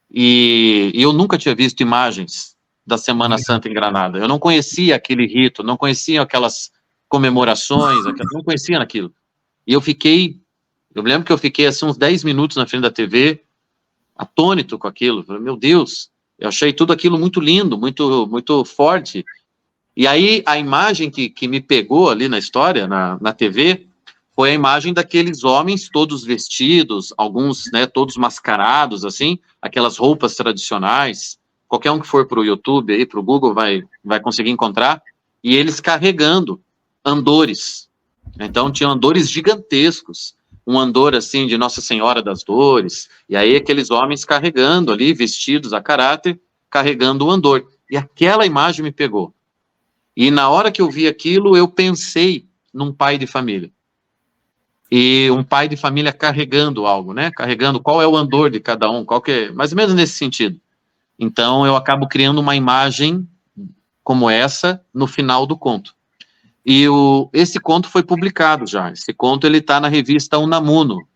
E eu nunca tinha visto imagens da Semana Santa em Granada. Eu não conhecia aquele rito, não conhecia aquelas comemorações, não conhecia naquilo. E eu lembro que eu fiquei assim uns 10 minutos na frente da TV, atônito com aquilo. Falei, meu Deus, eu achei tudo aquilo muito lindo, muito, muito forte. E aí a imagem que me pegou ali na história, na TV, foi a imagem daqueles homens todos vestidos, alguns, né, todos mascarados, assim, aquelas roupas tradicionais. Qualquer um que for para o YouTube, aí, para o Google, vai conseguir encontrar. E eles carregando andores. Então, tinham andores gigantescos. Um andor, assim, de Nossa Senhora das Dores. E aí, aqueles homens carregando ali, vestidos a caráter, carregando o andor. E aquela imagem me pegou. E na hora que eu vi aquilo, eu pensei num pai de família. E um pai de família carregando algo, né? Carregando qual é o andor de cada um, qual que é, mais ou menos nesse sentido. Então, eu acabo criando uma imagem como essa no final do conto. E esse conto foi publicado já. Esse conto ele está na revista Unamuno.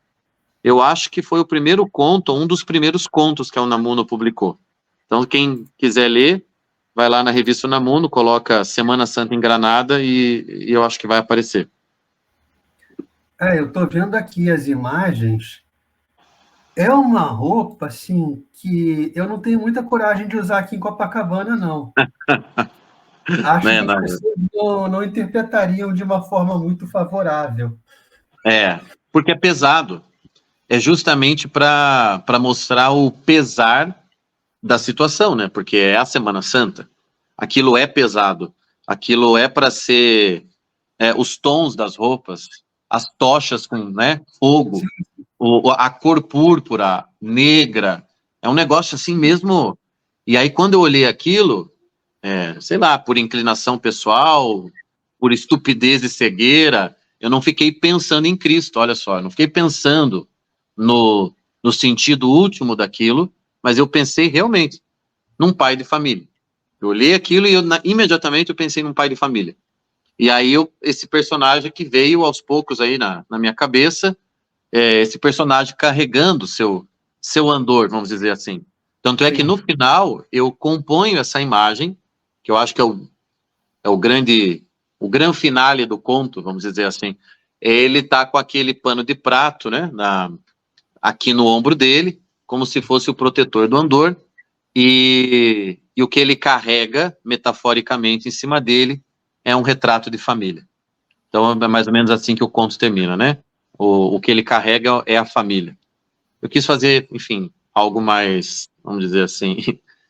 Eu acho que foi o primeiro conto, um dos primeiros contos que a Unamuno publicou. Então, quem quiser ler, vai lá na revista Unamuno, coloca Semana Santa em Granada e eu acho que vai aparecer. Eu estou vendo aqui as imagens. É uma roupa, assim, que eu não tenho muita coragem de usar aqui em Copacabana, não. Acho que as pessoas não interpretariam de uma forma muito favorável. Porque é pesado. É justamente para mostrar o pesar da situação, né? Porque é a Semana Santa. Aquilo é pesado. Aquilo é para ser os tons das roupas, as tochas com, né, fogo, a cor púrpura, negra. É um negócio assim mesmo. E aí, quando eu olhei aquilo, sei lá, por inclinação pessoal, por estupidez e cegueira, eu não fiquei pensando em Cristo, olha só, eu não fiquei pensando no sentido último daquilo, mas eu pensei realmente num pai de família. Eu olhei aquilo e imediatamente eu pensei num pai de família. E aí esse personagem que veio aos poucos aí na minha cabeça, esse personagem carregando seu andor, vamos dizer assim. Tanto é que no final eu componho essa imagem, que eu acho que é o grande finale do conto, vamos dizer assim. Ele tá com aquele pano de prato, né, aqui no ombro dele, como se fosse o protetor do andor, e e o que ele carrega, metaforicamente, em cima dele, é um retrato de família. Então, é mais ou menos assim que o conto termina, né? O que ele carrega é a família. Eu quis fazer, enfim, algo mais, vamos dizer assim,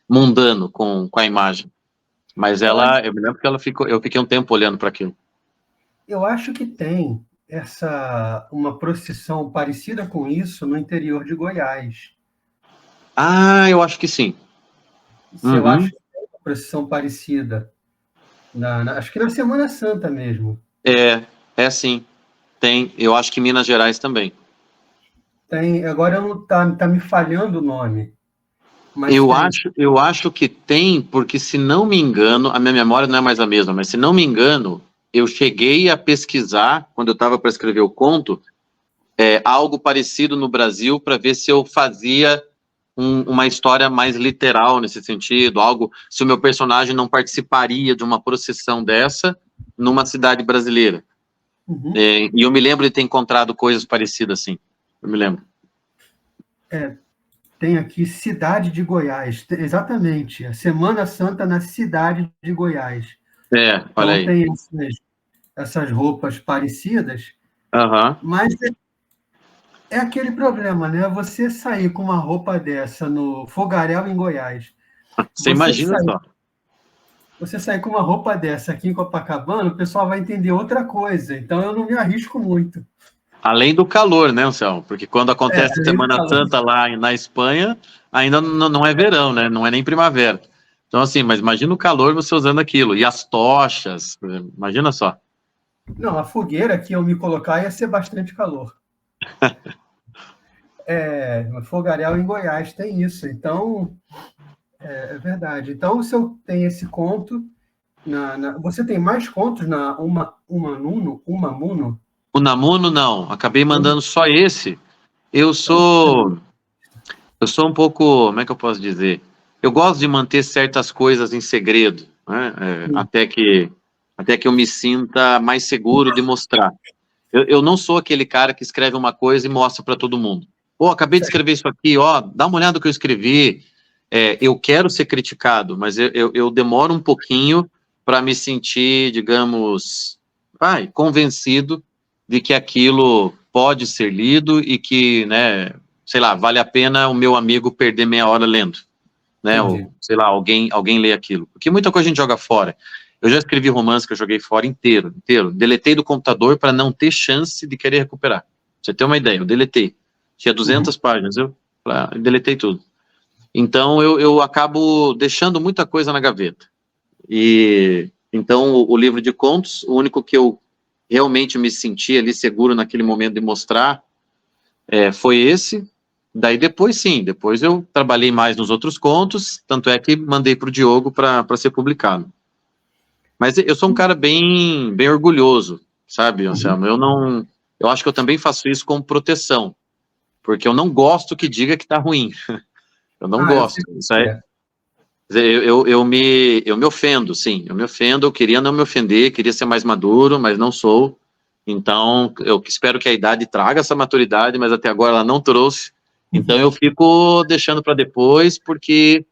mundano com a imagem. Mas eu me lembro que eu fiquei um tempo olhando para aquilo. Eu acho que tem uma procissão parecida com isso no interior de Goiás. Ah, eu acho que sim. Eu acho que tem uma procissão parecida. Acho que na Semana Santa mesmo. É sim. Tem. Eu acho que Minas Gerais também. Tem. Agora não tá me falhando o nome. Mas Eu acho que tem, porque se não me engano, a minha memória não é mais a mesma, mas se não me engano, eu cheguei a pesquisar, quando eu estava para escrever o conto, algo parecido no Brasil, para ver se eu fazia uma história mais literal nesse sentido, algo, se o meu personagem não participaria de uma procissão dessa numa cidade brasileira. Uhum. E eu me lembro de ter encontrado coisas parecidas assim. Eu me lembro. Tem aqui Cidade de Goiás, exatamente, a Semana Santa na cidade de Goiás. Olha aí. Então tem essas roupas parecidas, mas é aquele problema, né? Você sair com uma roupa dessa no Fogaréu em Goiás, Você imagina só. você sair com uma roupa dessa aqui em Copacabana, o pessoal vai entender outra coisa, então eu não me arrisco muito. Além do calor, né, Anselmo? Porque quando acontece Semana Santa lá na Espanha, ainda não é verão, né? Não é nem primavera. Então, assim, mas imagina o calor você usando aquilo. E as tochas, imagina só. Não, a fogueira que eu me colocar ia ser bastante calor. Fogaréu em Goiás tem isso, então é verdade. Então, se eu tenho esse conto, você tem mais contos na Unamuno? O Namuno, não. Acabei mandando só esse. Eu sou um pouco, como é que eu posso dizer? Eu gosto de manter certas coisas em segredo, né? Até que eu me sinta mais seguro de mostrar. Eu não sou aquele cara que escreve uma coisa e mostra para todo mundo. Pô, acabei de escrever isso aqui, ó, dá uma olhada no que eu escrevi. Eu quero ser criticado, mas eu demoro um pouquinho para me sentir, digamos, convencido de que aquilo pode ser lido e que, né, sei lá, vale a pena o meu amigo perder meia hora lendo, né, ou, sei lá, alguém lê aquilo. Porque muita coisa a gente joga fora. Eu já escrevi romance que eu joguei fora inteiro. Deletei do computador para não ter chance de querer recuperar. Pra você ter uma ideia, eu deletei. Tinha 200 páginas, eu deletei tudo. Então, eu acabo deixando muita coisa na gaveta. E então, o livro de contos, o único que eu realmente me senti ali seguro naquele momento de mostrar foi esse. Daí depois, sim, depois eu trabalhei mais nos outros contos, tanto é que mandei para o Diogo para ser publicado. Mas eu sou um cara bem orgulhoso, sabe, Anselmo? Eu acho que eu também faço isso com proteção, porque eu não gosto que diga que tá ruim. Eu não gosto. Isso aí, eu me ofendo, sim. Eu me ofendo, eu queria não me ofender, queria ser mais maduro, mas não sou. Então, eu espero que a idade traga essa maturidade, mas até agora ela não trouxe. Então, eu fico deixando para depois, porque,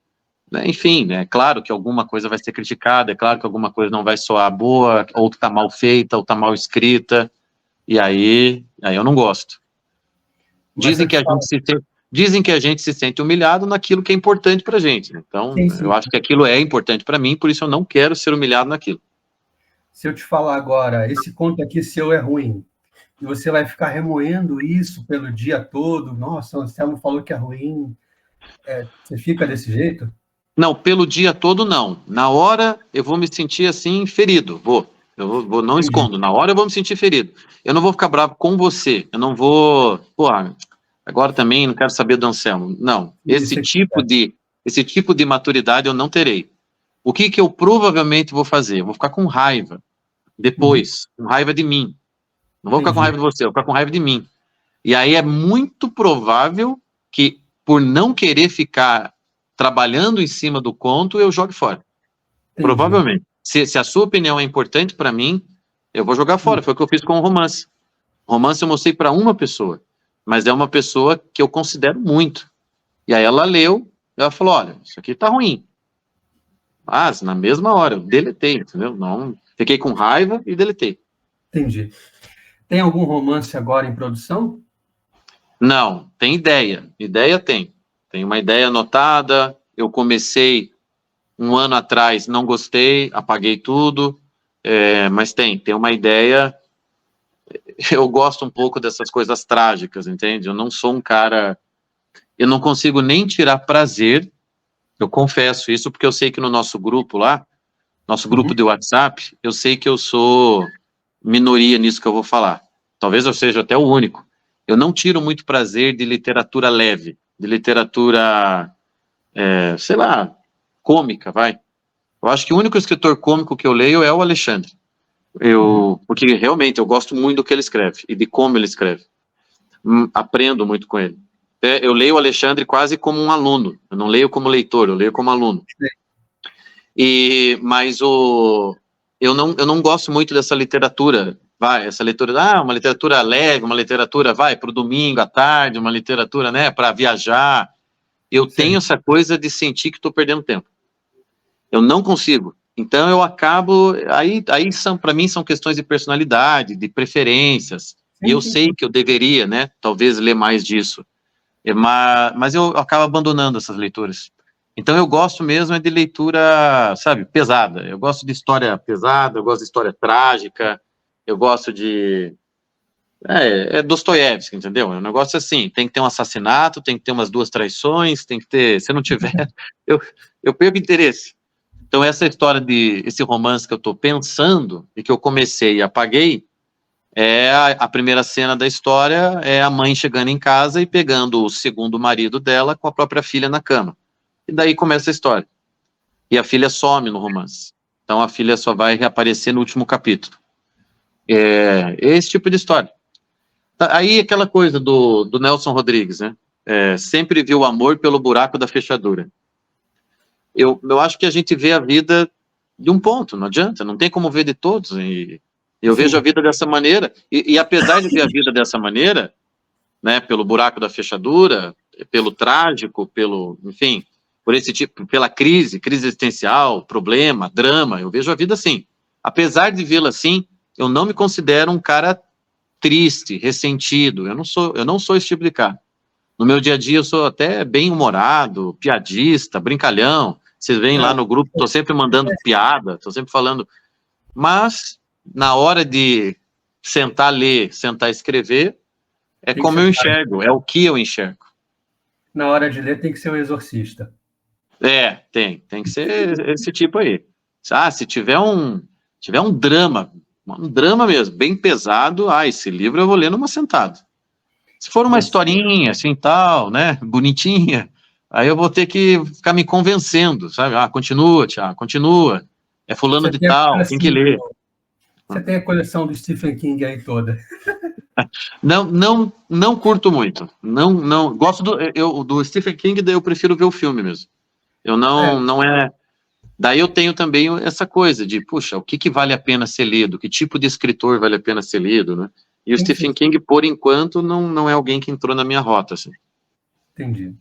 né, enfim, é claro que alguma coisa vai ser criticada, é claro que alguma coisa não vai soar boa, ou que está mal feita, ou está mal escrita, e aí eu não gosto. Dizem que a gente se sente humilhado naquilo que é importante para a gente. Então, sim. Eu acho que aquilo é importante para mim, por isso eu não quero ser humilhado naquilo. Se eu te falar agora, esse conto aqui seu é ruim, e você vai ficar remoendo isso pelo dia todo, nossa, o Anselmo falou que é ruim, você fica desse jeito? Não, pelo dia todo não. Na hora eu vou me sentir assim, ferido, eu não escondo, na hora eu vou me sentir ferido. Eu não vou ficar bravo com você, eu não vou, agora também não quero saber do Anselmo. Não, esse tipo de maturidade eu não terei. O que eu provavelmente vou fazer? Eu vou ficar com raiva depois, com raiva de mim. Não vou ficar com raiva de você, eu vou ficar com raiva de mim. E aí é muito provável que, por não querer ficar trabalhando em cima do conto, eu jogue fora. Provavelmente. Se a sua opinião é importante para mim, eu vou jogar fora. Foi o que eu fiz com o romance. O romance eu mostrei para uma pessoa, mas é uma pessoa que eu considero muito. E aí ela leu, ela falou, olha, isso aqui tá ruim. Mas, na mesma hora, eu deletei, entendeu? Não, fiquei com raiva e deletei. Entendi. Tem algum romance agora em produção? Não, tem ideia. Ideia tem. Tem uma ideia anotada. Eu comecei um ano atrás, não gostei, apaguei tudo. Mas tem uma ideia. Eu gosto um pouco dessas coisas trágicas, entende? Eu não sou um cara... Eu não consigo nem tirar prazer, eu confesso isso, porque eu sei que no nosso grupo lá, nosso grupo de WhatsApp, eu sei que eu sou minoria nisso que eu vou falar. Talvez eu seja até o único. Eu não tiro muito prazer de literatura leve, de literatura, sei lá, cômica, vai. Eu acho que o único escritor cômico que eu leio é o Alexandre. Porque realmente eu gosto muito do que ele escreve e de como ele escreve. Aprendo muito com ele. Eu leio o Alexandre quase como um aluno. Eu não leio como leitor, eu leio como aluno. Mas eu não gosto muito dessa literatura, essa leitura, uma literatura leve, uma literatura, para o domingo à tarde, uma literatura, né, para viajar. Eu tenho essa coisa de sentir que estou perdendo tempo. Eu não consigo. Então eu acabo, aí para mim são questões de personalidade, de preferências, e eu sei que eu deveria, né, talvez ler mais disso. Mas eu acabo abandonando essas leituras. Então eu gosto mesmo de leitura, sabe, pesada. Eu gosto de história pesada, eu gosto de história trágica, eu gosto de... Dostoiévski, entendeu? É um negócio assim, tem que ter um assassinato, tem que ter umas 2 traições, tem que ter... Se não tiver, eu perco interesse. Então esse romance que eu estou pensando, e que eu comecei e apaguei, a primeira cena da história é a mãe chegando em casa e pegando o segundo marido dela com a própria filha na cama. E daí começa a história. E a filha some no romance. Então a filha só vai reaparecer no último capítulo. Esse tipo de história. Aí aquela coisa do Nelson Rodrigues, né? Sempre viu o amor pelo buraco da fechadura. Eu acho que a gente vê a vida de um ponto, não adianta, não tem como ver de todos, e eu vejo a vida dessa maneira, e apesar de ver a vida dessa maneira, né, pelo buraco da fechadura, pelo trágico, enfim, por esse tipo, pela crise existencial, problema, drama, eu vejo a vida assim. Apesar de vê-la assim, eu não me considero um cara triste, ressentido, eu não sou esse tipo de cara. No meu dia a dia eu sou até bem humorado, piadista, brincalhão. Vocês veem lá no grupo, estou sempre mandando piada, estou sempre falando. Mas, na hora de sentar ler, sentar escrever, como eu enxergo, é o que eu enxergo. Na hora de ler tem que ser o exorcista. Tem que ser esse tipo aí. Se tiver um drama mesmo, bem pesado, esse livro eu vou ler numa sentada. Se for uma historinha, assim, tal, né, bonitinha, aí eu vou ter que ficar me convencendo, sabe? Continua, Thiago, continua. É fulano de tal, tem que ler. Você tem a coleção do Stephen King aí toda. Não curto muito. Não, gosto do Stephen King, daí eu prefiro ver o filme mesmo. Daí eu tenho também essa coisa de, puxa, o que vale a pena ser lido? Que tipo de escritor vale a pena ser lido, né? E o Stephen King, por enquanto, não é alguém que entrou na minha rota, assim. Entendi.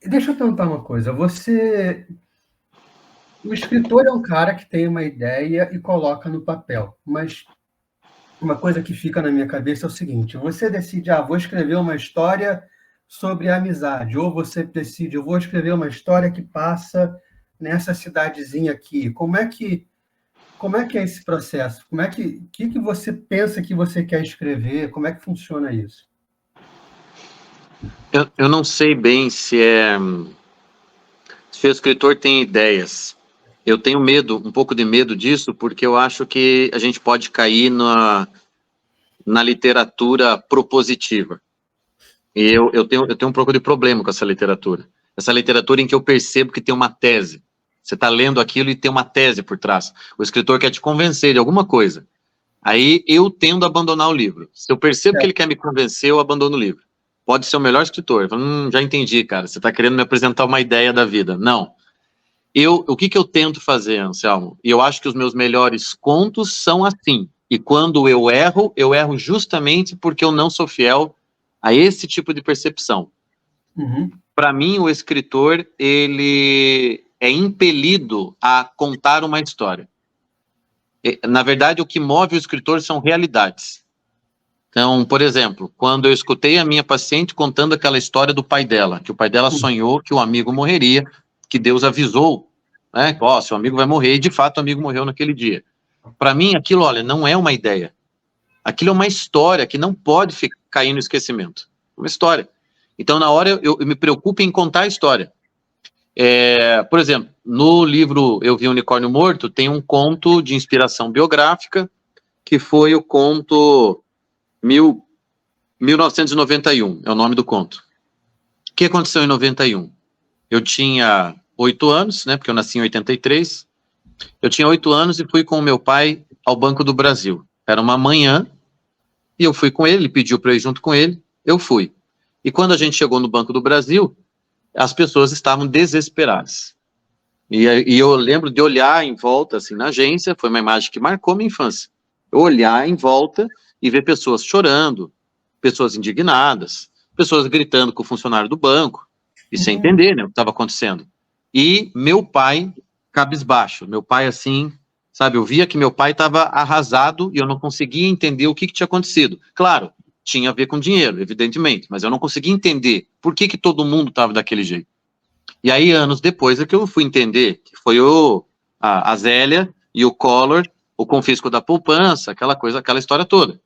Deixa eu perguntar uma coisa. O escritor é um cara que tem uma ideia e coloca no papel, mas uma coisa que fica na minha cabeça é o seguinte: você decide, vou escrever uma história sobre a amizade, ou você decide, eu vou escrever uma história que passa nessa cidadezinha aqui. Como é que é esse processo? Que você pensa que você quer escrever? Como é que funciona isso? Eu não sei bem se o escritor tem ideias. Eu tenho um pouco de medo disso, porque eu acho que a gente pode cair na literatura propositiva. E eu tenho um pouco de problema com essa literatura. Essa literatura em que eu percebo que tem uma tese. Você está lendo aquilo e tem uma tese por trás. O escritor quer te convencer de alguma coisa. Aí eu tendo a abandonar o livro. Se eu percebo que ele quer me convencer, eu abandono o livro. Pode ser o melhor escritor. Eu falo, já entendi, cara. Você está querendo me apresentar uma ideia da vida. Não. O que eu tento fazer, Anselmo? E eu acho que os meus melhores contos são assim. E quando eu erro justamente porque eu não sou fiel a esse tipo de percepção. para mim, o escritor, ele é impelido a contar uma história. Na verdade, o que move o escritor são realidades. Então, por exemplo, quando eu escutei a minha paciente contando aquela história do pai dela, que o pai dela sonhou que o amigo morreria, que Deus avisou, né? Ó, seu amigo vai morrer, e de fato o amigo morreu naquele dia. Para mim, aquilo, olha, não é uma ideia. Aquilo é uma história que não pode cair no esquecimento. Uma história. Então, na hora, eu me preocupo em contar a história. Por exemplo, no livro Eu Vi um Unicórnio Morto, tem um conto de inspiração biográfica, que foi o conto 1991, é o nome do conto. O que aconteceu em 91? Eu tinha 8 anos, né, porque eu nasci em 83. Eu tinha 8 anos e fui com o meu pai ao Banco do Brasil. Era uma manhã, e eu fui com ele, ele pediu para eu ir junto com ele, eu fui. E quando a gente chegou no Banco do Brasil, as pessoas estavam desesperadas. E eu lembro de olhar em volta, assim, na agência, foi uma imagem que marcou minha infância. Eu olhar em volta e ver pessoas chorando, pessoas indignadas, pessoas gritando com o funcionário do banco, e sem entender, né, o que estava acontecendo. E meu pai, cabisbaixo, meu pai assim, sabe, eu via que meu pai estava arrasado e eu não conseguia entender o que tinha acontecido. Claro, tinha a ver com dinheiro, evidentemente, mas eu não conseguia entender por que todo mundo estava daquele jeito. E aí, anos depois, é que eu fui entender que foi a Zélia e o Collor, o confisco da poupança, aquela coisa, aquela história toda.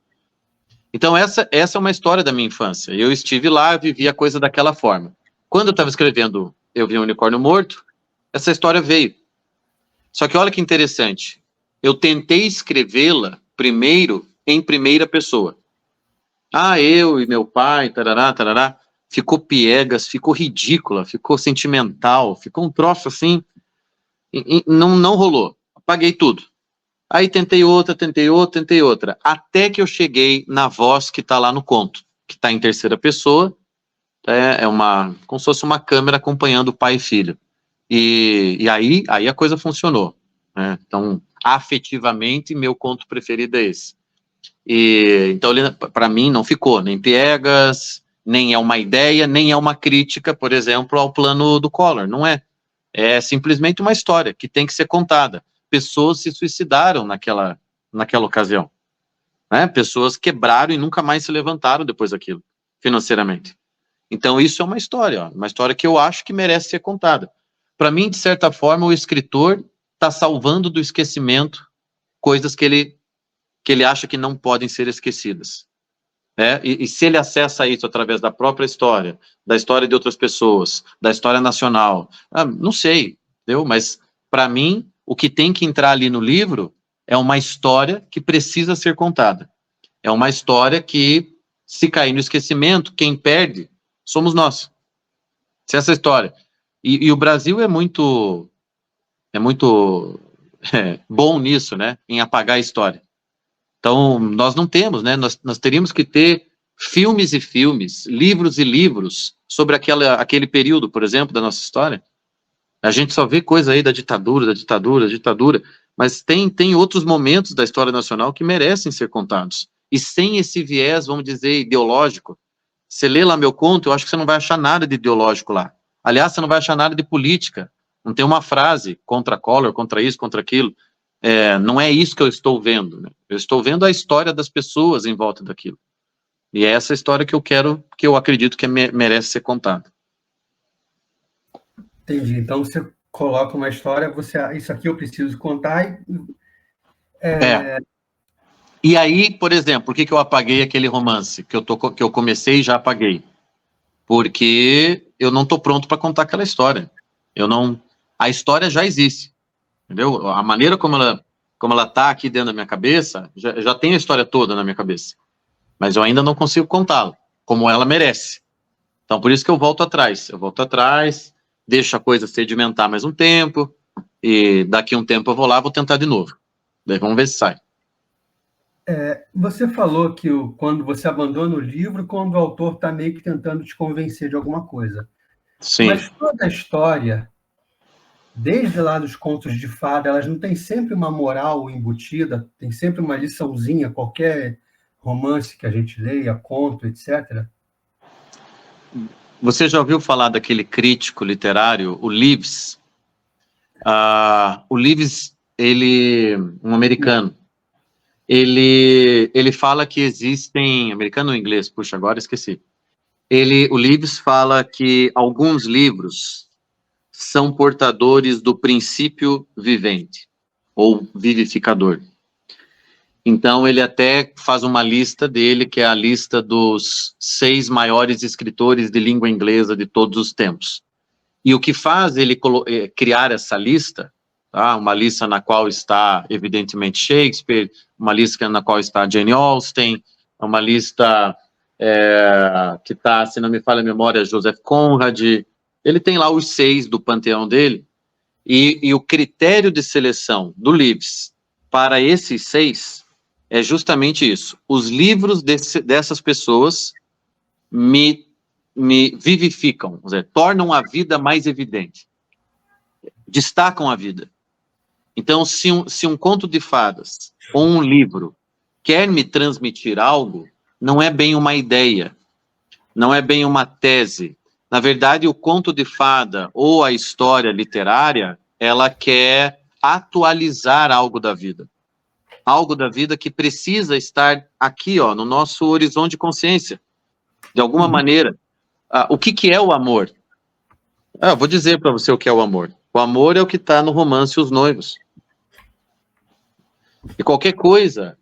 Então, essa é uma história da minha infância. Eu estive lá, vivi a coisa daquela forma. Quando eu estava escrevendo Eu Vi um Unicórnio Morto, essa história veio. Só que olha que interessante. Eu tentei escrevê-la primeiro em primeira pessoa. Ah, eu e meu pai, tarará, tarará. Ficou piegas, ficou ridícula, ficou sentimental, ficou um troço assim. E não rolou. Apaguei tudo. Aí tentei outra, até que eu cheguei na voz que está lá no conto, que está em terceira pessoa, como se fosse uma câmera acompanhando o pai e filho. E aí a coisa funcionou, né? Então, afetivamente, meu conto preferido é esse. Então, para mim, não ficou nem piegas, nem é uma ideia, nem é uma crítica, por exemplo, ao plano do Collor, não é. É simplesmente uma história que tem que ser contada. Pessoas se suicidaram naquela ocasião, né? Pessoas quebraram e nunca mais se levantaram depois daquilo, financeiramente. Então, isso é uma história que eu acho que merece ser contada. Para mim, de certa forma, o escritor está salvando do esquecimento coisas que ele acha que não podem ser esquecidas. E se ele acessa isso através da própria história, da história de outras pessoas, da história nacional, não sei, entendeu? Mas, para mim, o que tem que entrar ali no livro é uma história que precisa ser contada. É uma história que, se cair no esquecimento, quem perde somos nós. Se essa história... E o Brasil é muito bom nisso, né? Em apagar a história. Então, nós não temos, né? Nós teríamos que ter filmes e filmes, livros e livros sobre aquele período, por exemplo, da nossa história. A gente só vê coisa aí da ditadura, mas tem outros momentos da história nacional que merecem ser contados. E sem esse viés, vamos dizer, ideológico. Você lê lá meu conto, eu acho que você não vai achar nada de ideológico lá. Aliás, você não vai achar nada de política. Não tem uma frase contra Collor, contra isso, contra aquilo. Não é isso que eu estou vendo, né? Eu estou vendo a história das pessoas em volta daquilo. E é essa história que eu acredito que merece ser contada. Entendi. Então, você coloca uma história, isso aqui eu preciso contar E aí, por exemplo, por que eu apaguei aquele romance que eu comecei e já apaguei? Porque eu não estou pronto para contar aquela história. A história já existe, entendeu? A maneira como ela está aqui dentro da minha cabeça, já tem a história toda na minha cabeça. Mas eu ainda não consigo contá-la, como ela merece. Então, por isso que eu volto atrás. Deixo a coisa sedimentar mais um tempo, e daqui a um tempo eu vou lá, vou tentar de novo. Daí vamos ver se sai. Você falou que quando você abandona o livro, quando o autor está meio que tentando te convencer de alguma coisa. Sim. Mas toda a história, desde lá dos contos de fada, elas não têm sempre uma moral embutida, tem sempre uma liçãozinha, qualquer romance que a gente leia, conto, etc. Você já ouviu falar daquele crítico literário, o Leaves? O Leaves, um americano, ele fala que existem... Americano ou inglês? Puxa, agora esqueci. O Leaves fala que alguns livros são portadores do princípio vivente, ou vivificador. Então, ele até faz uma lista dele, que é a lista dos 6 maiores escritores de língua inglesa de todos os tempos. E o que faz ele criar essa lista, tá? Uma lista na qual está, evidentemente, Shakespeare, uma lista na qual está Jane Austen, uma lista que está, se não me falha a memória, Joseph Conrad. Ele tem lá os 6 do panteão dele, e o critério de seleção do Leaves para esses 6 é justamente isso. Os livros dessas pessoas me vivificam, ou seja, tornam a vida mais evidente, destacam a vida. Então, se um conto de fadas ou um livro quer me transmitir algo, não é bem uma ideia, não é bem uma tese. Na verdade, o conto de fada ou a história literária, ela quer atualizar algo da vida que precisa estar aqui, ó, no nosso horizonte de consciência, de alguma maneira. O que é o amor? Eu vou dizer para você o que é o amor. O amor é o que está no romance Os Noivos. E qualquer coisa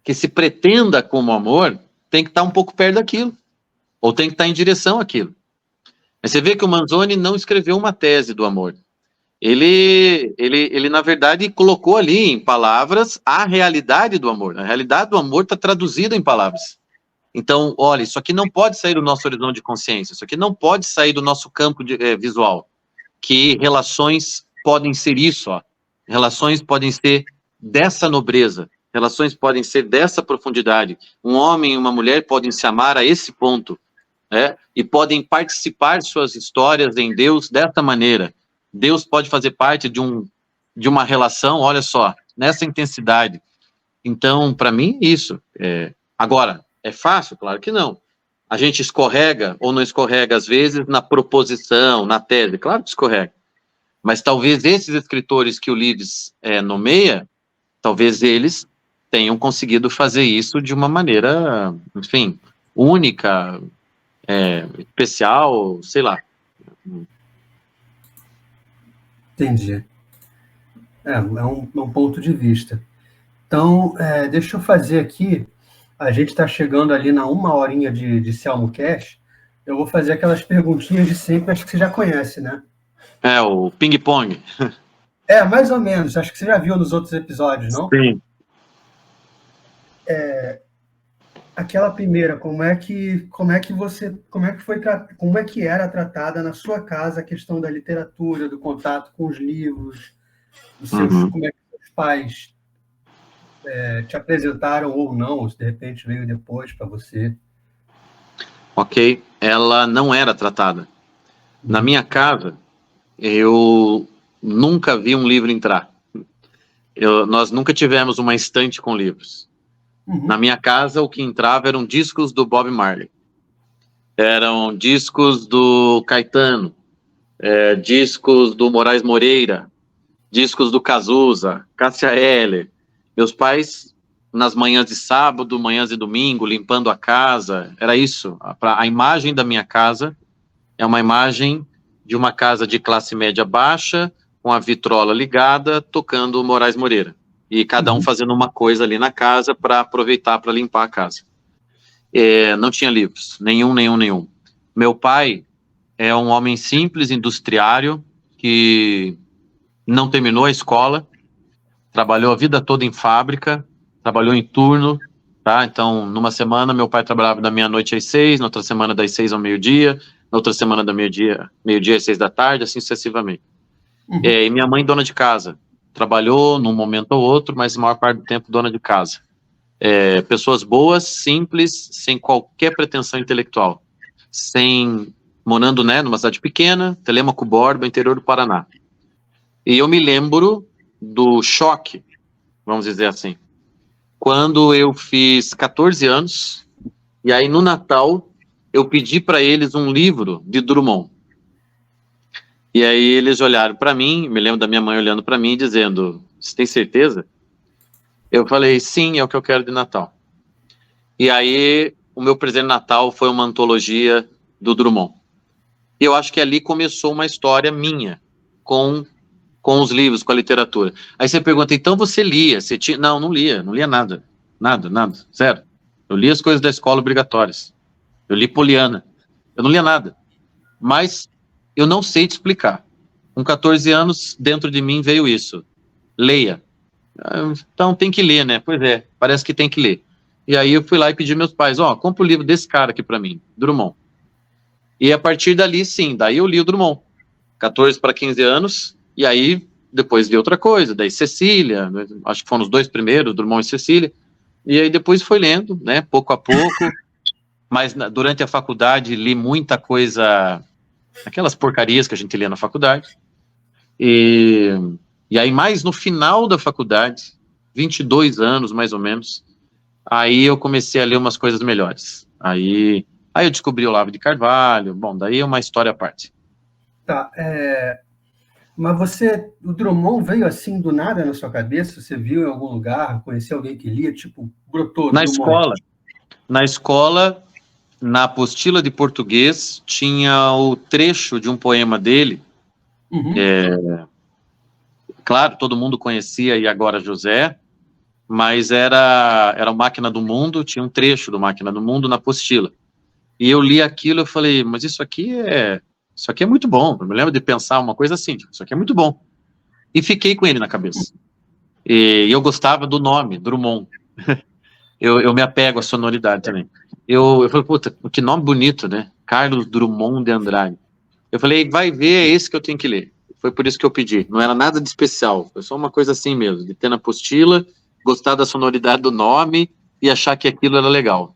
que se pretenda como amor tem que estar um pouco perto daquilo, ou tem que estar em direção àquilo. Mas você vê que o Manzoni não escreveu uma tese do amor. Ele, na verdade, colocou ali em palavras a realidade do amor. A realidade do amor está traduzida em palavras. Então, olha, isso aqui não pode sair do nosso horizonte de consciência, isso aqui não pode sair do nosso campo visual, que relações podem ser isso, ó. Relações podem ser dessa nobreza, relações podem ser dessa profundidade. Um homem e uma mulher podem se amar a esse ponto, né? E podem participar suas histórias em Deus dessa maneira. Deus pode fazer parte de uma relação, olha só, nessa intensidade. Então, para mim, isso. Agora, é fácil? Claro que não. A gente escorrega ou não escorrega, às vezes, na proposição, na tese. Claro que escorrega. Mas talvez esses escritores que o Leaves nomeia, talvez eles tenham conseguido fazer isso de uma maneira, enfim, única, especial, sei lá. Entendi. É um ponto de vista. Então, deixa eu fazer aqui, a gente está chegando ali na 1 horinha de Selmo Cash, eu vou fazer aquelas perguntinhas de sempre, acho que você já conhece, né? O ping-pong. Mais ou menos, acho que você já viu nos outros episódios, não? Sim. Aquela primeira, como é que era tratada na sua casa a questão da literatura, do contato com os livros, como é que seus pais te apresentaram ou não, ou se de repente veio depois para você? Ok, ela não era tratada. Na minha casa, eu nunca vi um livro entrar. Nós nunca tivemos uma estante com livros. Na minha casa, o que entrava eram discos do Bob Marley. Eram discos do Caetano, discos do Moraes Moreira, discos do Cazuza, Cássia Eller. Meus pais, nas manhãs de sábado, manhãs de domingo, limpando a casa, era isso. A imagem da minha casa é uma imagem de uma casa de classe média baixa, com a vitrola ligada, tocando Moraes Moreira. E cada um fazendo uma coisa ali na casa para aproveitar para limpar a casa. Não tinha livros, nenhum. Meu pai é um homem simples, industriário, que não terminou a escola, trabalhou a vida toda em fábrica, trabalhou em turno, tá? Então, numa semana, meu pai trabalhava da meia-noite às 6, na outra semana das 6 ao meio-dia, na outra semana da meio-dia às 6 da tarde, assim sucessivamente. E minha mãe, dona de casa, trabalhou num momento ou outro, mas a maior parte do tempo dona de casa. Pessoas boas, simples, sem qualquer pretensão intelectual, morando, né, numa cidade pequena, Telêmaco Borba, interior do Paraná. E eu me lembro do choque, vamos dizer assim, quando eu fiz 14 anos, e aí no Natal eu pedi para eles um livro de Drummond. E aí eles olharam para mim, me lembro da minha mãe olhando para mim, dizendo, você tem certeza? Eu falei, sim, é o que eu quero de Natal. E aí o meu presente de Natal foi uma antologia do Drummond. E eu acho que ali começou uma história minha com os livros, com a literatura. Aí você pergunta, então você lia? Você tinha... Não lia nada. Nada, zero. Eu li as coisas da escola obrigatórias. Eu li Poliana. Eu não lia nada. Mas eu não sei te explicar. Com 14 anos, dentro de mim veio isso. Leia. Então tem que ler, né? Pois é, parece que tem que ler. E aí eu fui lá e pedi meus pais, compra o livro desse cara aqui para mim, Drummond. E a partir dali, sim, daí eu li o Drummond. 14 para 15 anos, e aí depois li outra coisa, daí Cecília, acho que foram os 2 primeiros, Drummond e Cecília, e aí depois foi lendo, né, pouco a pouco, mas durante a faculdade li muita coisa, aquelas porcarias que a gente lê na faculdade, e aí mais no final da faculdade, 22 anos mais ou menos, aí eu comecei a ler umas coisas melhores, aí eu descobri o Olavo de Carvalho, bom, daí é uma história à parte. Tá, mas o Drummond veio assim do nada na sua cabeça? Você viu em algum lugar, conheceu alguém que lia, tipo, brotou Drummond? Na escola, na apostila de português, tinha o trecho de um poema dele. Uhum. Claro, todo mundo conhecia E Agora José, mas era o Máquina do Mundo, tinha um trecho do Máquina do Mundo na apostila. E eu li aquilo, eu falei, mas isso aqui é muito bom. Eu me lembro de pensar uma coisa assim, isso aqui é muito bom. E fiquei com ele na cabeça. E eu gostava do nome, Drummond. Eu me apego à sonoridade também. Eu falei, puta, que nome bonito, né? Carlos Drummond de Andrade. Eu falei, vai ver, é esse que eu tenho que ler. Foi por isso que eu pedi. Não era nada de especial, foi só uma coisa assim mesmo, de ter na apostila, gostar da sonoridade do nome e achar que aquilo era legal.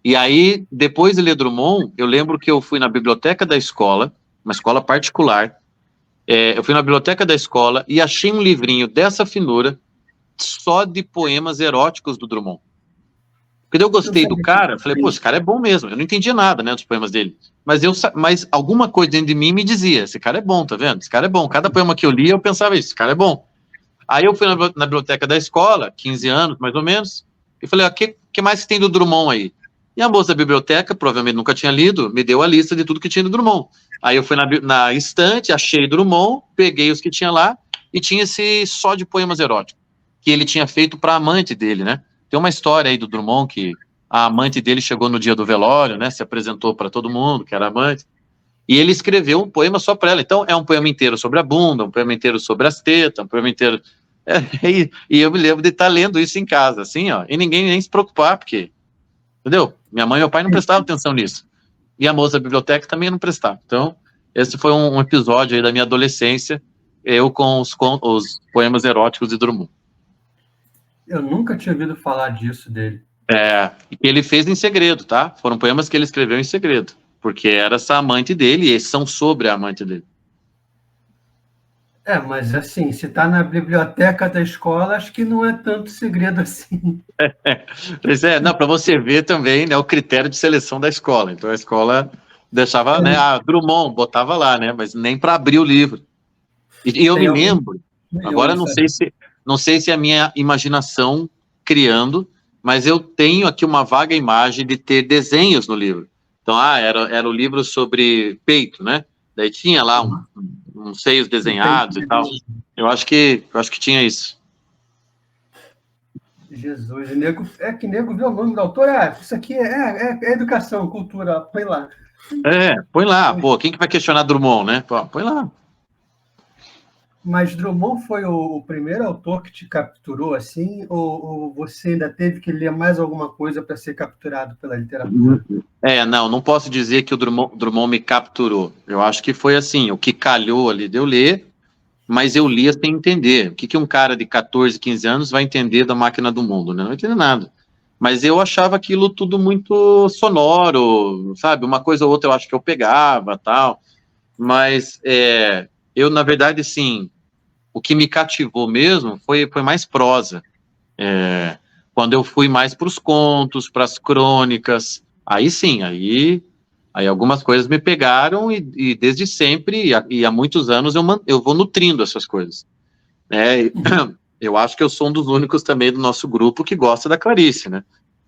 E aí, depois de ler Drummond, eu lembro que eu fui na biblioteca da escola, uma escola particular, eu fui na biblioteca da escola e achei um livrinho dessa finura só de poemas eróticos do Drummond. Porque eu gostei do cara, falei, pô, esse cara é bom mesmo. Eu não entendia nada, né, dos poemas dele. Mas alguma coisa dentro de mim me dizia, esse cara é bom, tá vendo? Esse cara é bom. Cada poema que eu lia, eu pensava isso, esse cara é bom. Aí eu fui na biblioteca da escola, 15 anos, mais ou menos, e falei, o que mais tem do Drummond aí? E a moça da biblioteca, provavelmente nunca tinha lido, me deu a lista de tudo que tinha do Drummond. Aí eu fui na estante, achei Drummond, peguei os que tinha lá, e tinha esse só de poemas eróticos, que ele tinha feito para a amante dele, né? Tem uma história aí do Drummond que a amante dele chegou no dia do velório, né? Se apresentou para todo mundo, que era amante, e ele escreveu um poema só para ela. Então, é um poema inteiro sobre a bunda, um poema inteiro sobre as tetas, um poema inteiro... E eu me lembro de estar lendo isso em casa, assim, ó, e ninguém nem se preocupar, porque, entendeu? Minha mãe e meu pai não prestavam atenção nisso. E a moça da biblioteca também não prestava. Então, esse foi um episódio aí da minha adolescência, eu com os poemas eróticos de Drummond. Eu nunca tinha ouvido falar disso dele. E que ele fez em segredo, tá? Foram poemas que ele escreveu em segredo, porque era essa amante dele, e esses são sobre a amante dele. Mas assim, se está na biblioteca da escola, acho que não é tanto segredo assim. Não, para você ver também, né, o critério de seleção da escola. Então a escola deixava, né, Drummond, botava lá, né, mas nem para abrir o livro. E eu me lembro, agora não sei se é a minha imaginação criando, mas eu tenho aqui uma vaga imagem de ter desenhos no livro. Então, era o livro sobre peito, né? Daí tinha lá uns seios desenhados e tal. Eu acho que tinha isso. Jesus, nego vê o nome do autor, isso aqui é educação, cultura, põe lá. Põe lá, pô, quem que vai questionar Drummond, né? Pô, põe lá. Mas Drummond foi o primeiro autor que te capturou, assim, ou você ainda teve que ler mais alguma coisa para ser capturado pela literatura? Não posso dizer que o Drummond me capturou. Eu acho que foi assim, o que calhou ali de eu ler, mas eu lia sem entender. O que um cara de 14, 15 anos vai entender da Máquina do Mundo, né? Não entendo nada. Mas eu achava aquilo tudo muito sonoro, sabe? Uma coisa ou outra eu acho que eu pegava, tal. Mas eu, na verdade, assim, o que me cativou mesmo foi mais prosa. Quando eu fui mais para os contos, para as crônicas, aí sim, aí Aí algumas coisas me pegaram e desde sempre, e há muitos anos, eu vou nutrindo essas coisas. Né? Eu acho que eu sou um dos únicos também do nosso grupo que gosta da Clarice, né?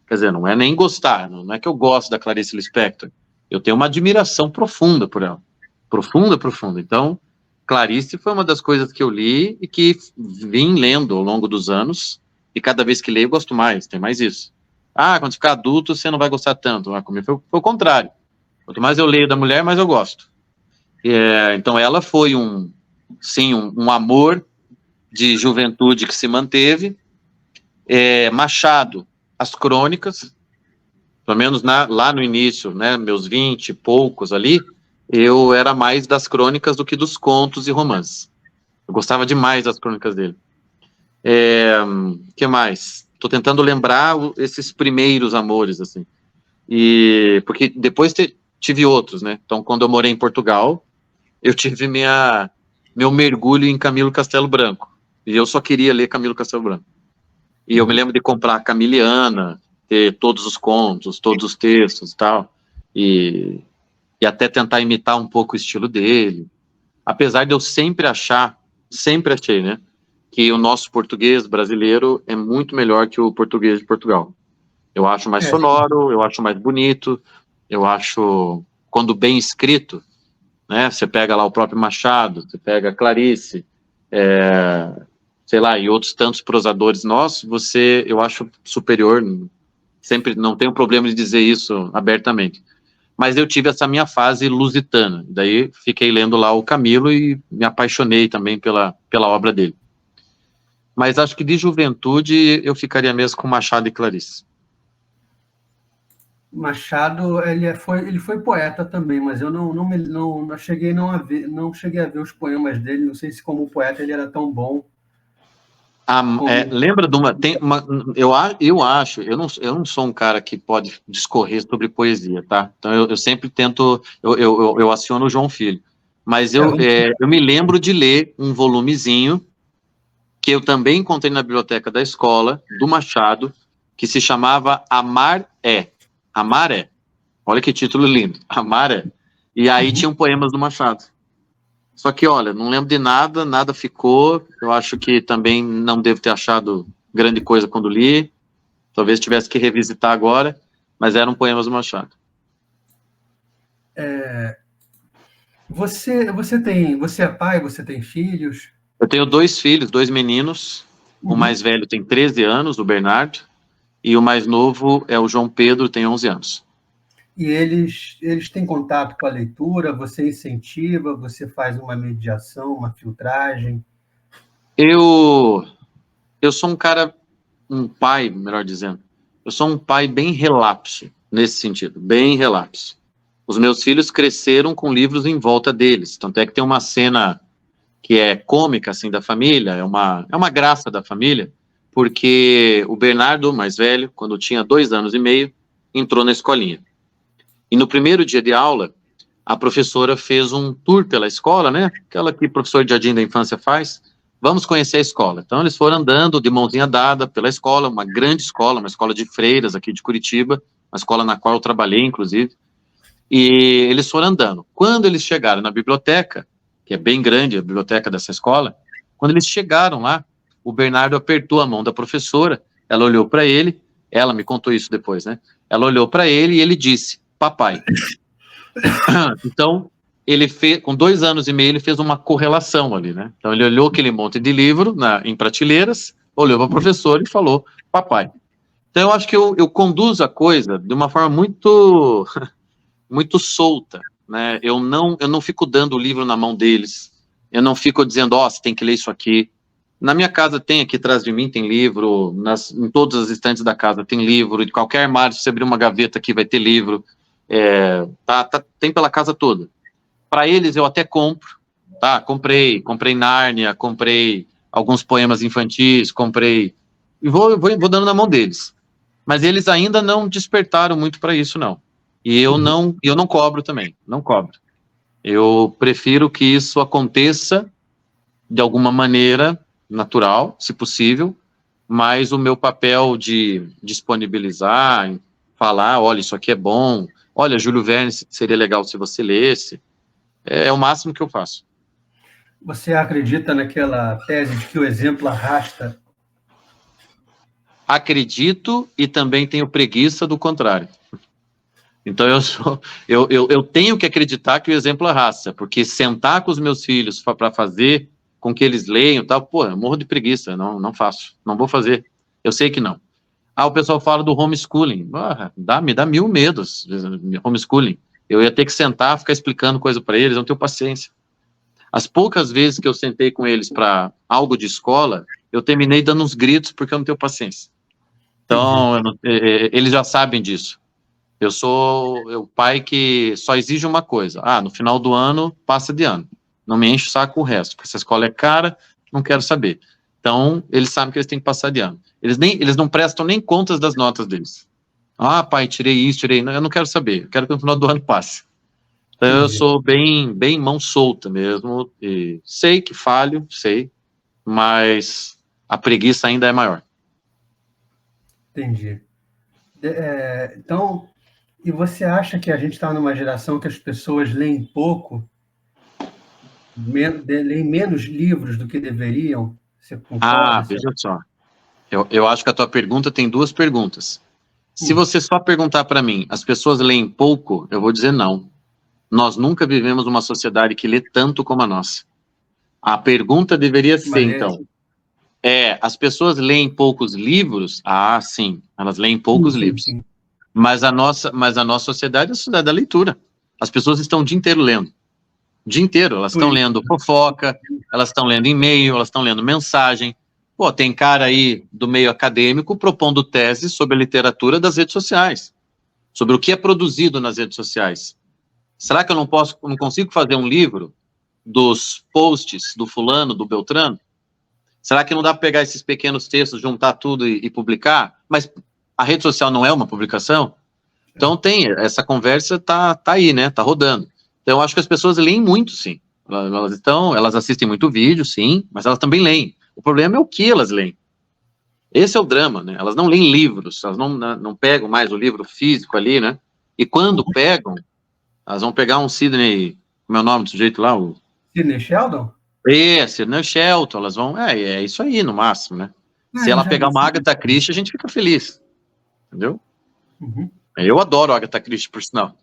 Quer dizer, não é nem gostar, não é que eu gosto da Clarice Lispector. Eu tenho uma admiração profunda por ela. Profunda, profunda. Então, Clarice foi uma das coisas que eu li e que vim lendo ao longo dos anos, e cada vez que leio eu gosto mais, tem mais isso. Ah, quando ficar adulto você não vai gostar tanto. Ah, comigo foi o contrário. Quanto mais eu leio da mulher, mais eu gosto. Então ela foi um amor de juventude que se manteve. Machado, as crônicas, pelo menos lá no início, né, meus 20 e poucos ali, eu era mais das crônicas do que dos contos e romances. Eu gostava demais das crônicas dele. Que mais? Estou tentando lembrar esses primeiros amores, assim. Porque depois tive outros, né? Então, quando eu morei em Portugal, eu tive meu mergulho em Camilo Castelo Branco. E eu só queria ler Camilo Castelo Branco. E eu me lembro de comprar a Camiliana, ter todos os contos, todos os textos e tal, e até tentar imitar um pouco o estilo dele. Apesar de eu sempre achei, né, que o nosso português brasileiro é muito melhor que o português de Portugal. Eu acho mais sonoro, eu acho mais bonito, eu acho, quando bem escrito, né, você pega lá o próprio Machado, você pega Clarice, sei lá, e outros tantos prosadores nossos, eu acho superior, sempre não tenho problema de dizer isso abertamente. Mas eu tive essa minha fase lusitana, daí fiquei lendo lá o Camilo e me apaixonei também pela obra dele. Mas acho que de juventude eu ficaria mesmo com Machado e Clarice. Machado, ele foi poeta também, mas eu não cheguei não cheguei a ver os poemas dele. Não sei se como poeta ele era tão bom. Lembra de eu não sou um cara que pode discorrer sobre poesia, tá? Então eu sempre tento, eu aciono o João Filho, mas eu me lembro de ler um volumezinho que eu também encontrei na biblioteca da escola, do Machado, que se chamava Amar é. Amar é. Olha que título lindo, Amar é. E aí tinham poemas do Machado. Só que, olha, não lembro de nada, nada ficou. Eu acho que também não devo ter achado grande coisa quando li. Talvez tivesse que revisitar agora, mas eram poemas do Machado. Você é pai, você tem filhos? Eu tenho 2 filhos, 2 meninos. O mais velho tem 13 anos, o Bernardo, e o mais novo é o João Pedro, tem 11 anos. E eles têm contato com a leitura? Você incentiva? Você faz uma mediação, uma filtragem? Eu sou um pai, melhor dizendo, eu sou um pai bem relapso, nesse sentido, bem relapso. Os meus filhos cresceram com livros em volta deles, tanto é que tem uma cena que é cômica, assim, da família, é uma graça da família, porque o Bernardo, mais velho, quando tinha 2 anos e meio, entrou na escolinha. E no primeiro dia de aula, a professora fez um tour pela escola, né? Aquela que o professor de jardim da infância faz. Vamos conhecer a escola. Então, eles foram andando de mãozinha dada pela escola, uma grande escola, uma escola de freiras aqui de Curitiba, uma escola na qual eu trabalhei, inclusive. E eles foram andando. Quando eles chegaram na biblioteca, que é bem grande a biblioteca dessa escola, quando eles chegaram lá, o Bernardo apertou a mão da professora, ela olhou para ele, ela me contou isso depois, né? Ela olhou para ele e ele disse, papai. Então, ele fez, com 2 anos e meio, ele fez uma correlação ali, né? Então, ele olhou aquele monte de livro em prateleiras, olhou para o professor e falou, papai. Então, eu acho que eu conduzo a coisa de uma forma muito, muito solta, né? Eu não fico dando o livro na mão deles, eu não fico dizendo, você tem que ler isso aqui. Na minha casa tem, aqui atrás de mim tem livro, em todas as estantes da casa tem livro, de qualquer armário, se você abrir uma gaveta aqui vai ter livro, tem pela casa toda. Para eles eu até compro, tá? Comprei Nárnia, comprei alguns poemas infantis, comprei, e vou dando na mão deles. Mas eles ainda não despertaram muito para isso, não. E eu não cobro também, não cobro. Eu prefiro que isso aconteça de alguma maneira natural, se possível, mas o meu papel de disponibilizar, falar, olha, isso aqui é bom, olha, Júlio Verne seria legal se você lesse. É o máximo que eu faço. Você acredita naquela tese de que o exemplo arrasta? Acredito e também tenho preguiça do contrário. Então eu tenho que acreditar que o exemplo arrasta, porque sentar com os meus filhos para fazer com que eles leiam, tal, pô, eu morro de preguiça, não faço, não vou fazer. Eu sei que não. O pessoal fala do homeschooling. Me dá mil medos, homeschooling. Eu ia ter que sentar, ficar explicando coisa para eles, não tenho paciência. As poucas vezes que eu sentei com eles para algo de escola, eu terminei dando uns gritos porque eu não tenho paciência. Então, eles já sabem disso. Eu sou o pai que só exige uma coisa. No final do ano, passa de ano. Não me enche o saco o resto, porque essa escola é cara, não quero saber. Então, eles sabem que eles têm que passar de ano. Eles não prestam nem contas das notas deles. Pai, tirei isso, tirei... Não, eu não quero saber. Eu quero que no final do ano passe. Então, eu sou bem mão solta mesmo. E sei que falho, sei. Mas a preguiça ainda é maior. Entendi. Então, e você acha que a gente está numa geração que as pessoas leem pouco, leem menos livros do que deveriam? Você concorda? Veja só. Eu acho que a tua pergunta tem duas perguntas. Se você só perguntar para mim, as pessoas leem pouco, eu vou dizer não. Nós nunca vivemos uma sociedade que lê tanto como a nossa. A pergunta deveria ser, então, as pessoas leem poucos livros? Sim, elas leem poucos livros. Sim. Mas a nossa sociedade é a sociedade da leitura. As pessoas estão o dia inteiro lendo. O dia inteiro, elas estão lendo fofoca, elas estão lendo e-mail, elas estão lendo mensagem. Pô, tem cara aí do meio acadêmico propondo tese sobre a literatura das redes sociais, sobre o que é produzido nas redes sociais. Será que eu não consigo fazer um livro dos posts do fulano, do Beltrano? Será que não dá para pegar esses pequenos textos, juntar tudo e publicar? Mas a rede social não é uma publicação? Então essa conversa tá aí, né? Tá rodando. Então eu acho que as pessoas leem muito, sim. Elas assistem muito vídeo, sim, mas elas também leem. O problema é o que elas leem. Esse é o drama, né? Elas não leem livros, elas não pegam mais o livro físico ali, né? E quando pegam, elas vão pegar um Sidney, como é o nome do sujeito lá? Sidney Sheldon? Sidney Sheldon, elas vão, é isso aí, no máximo, né? Se ela pegar uma Agatha Christie, a gente fica feliz, entendeu? Uhum. Eu adoro Agatha Christie, por sinal.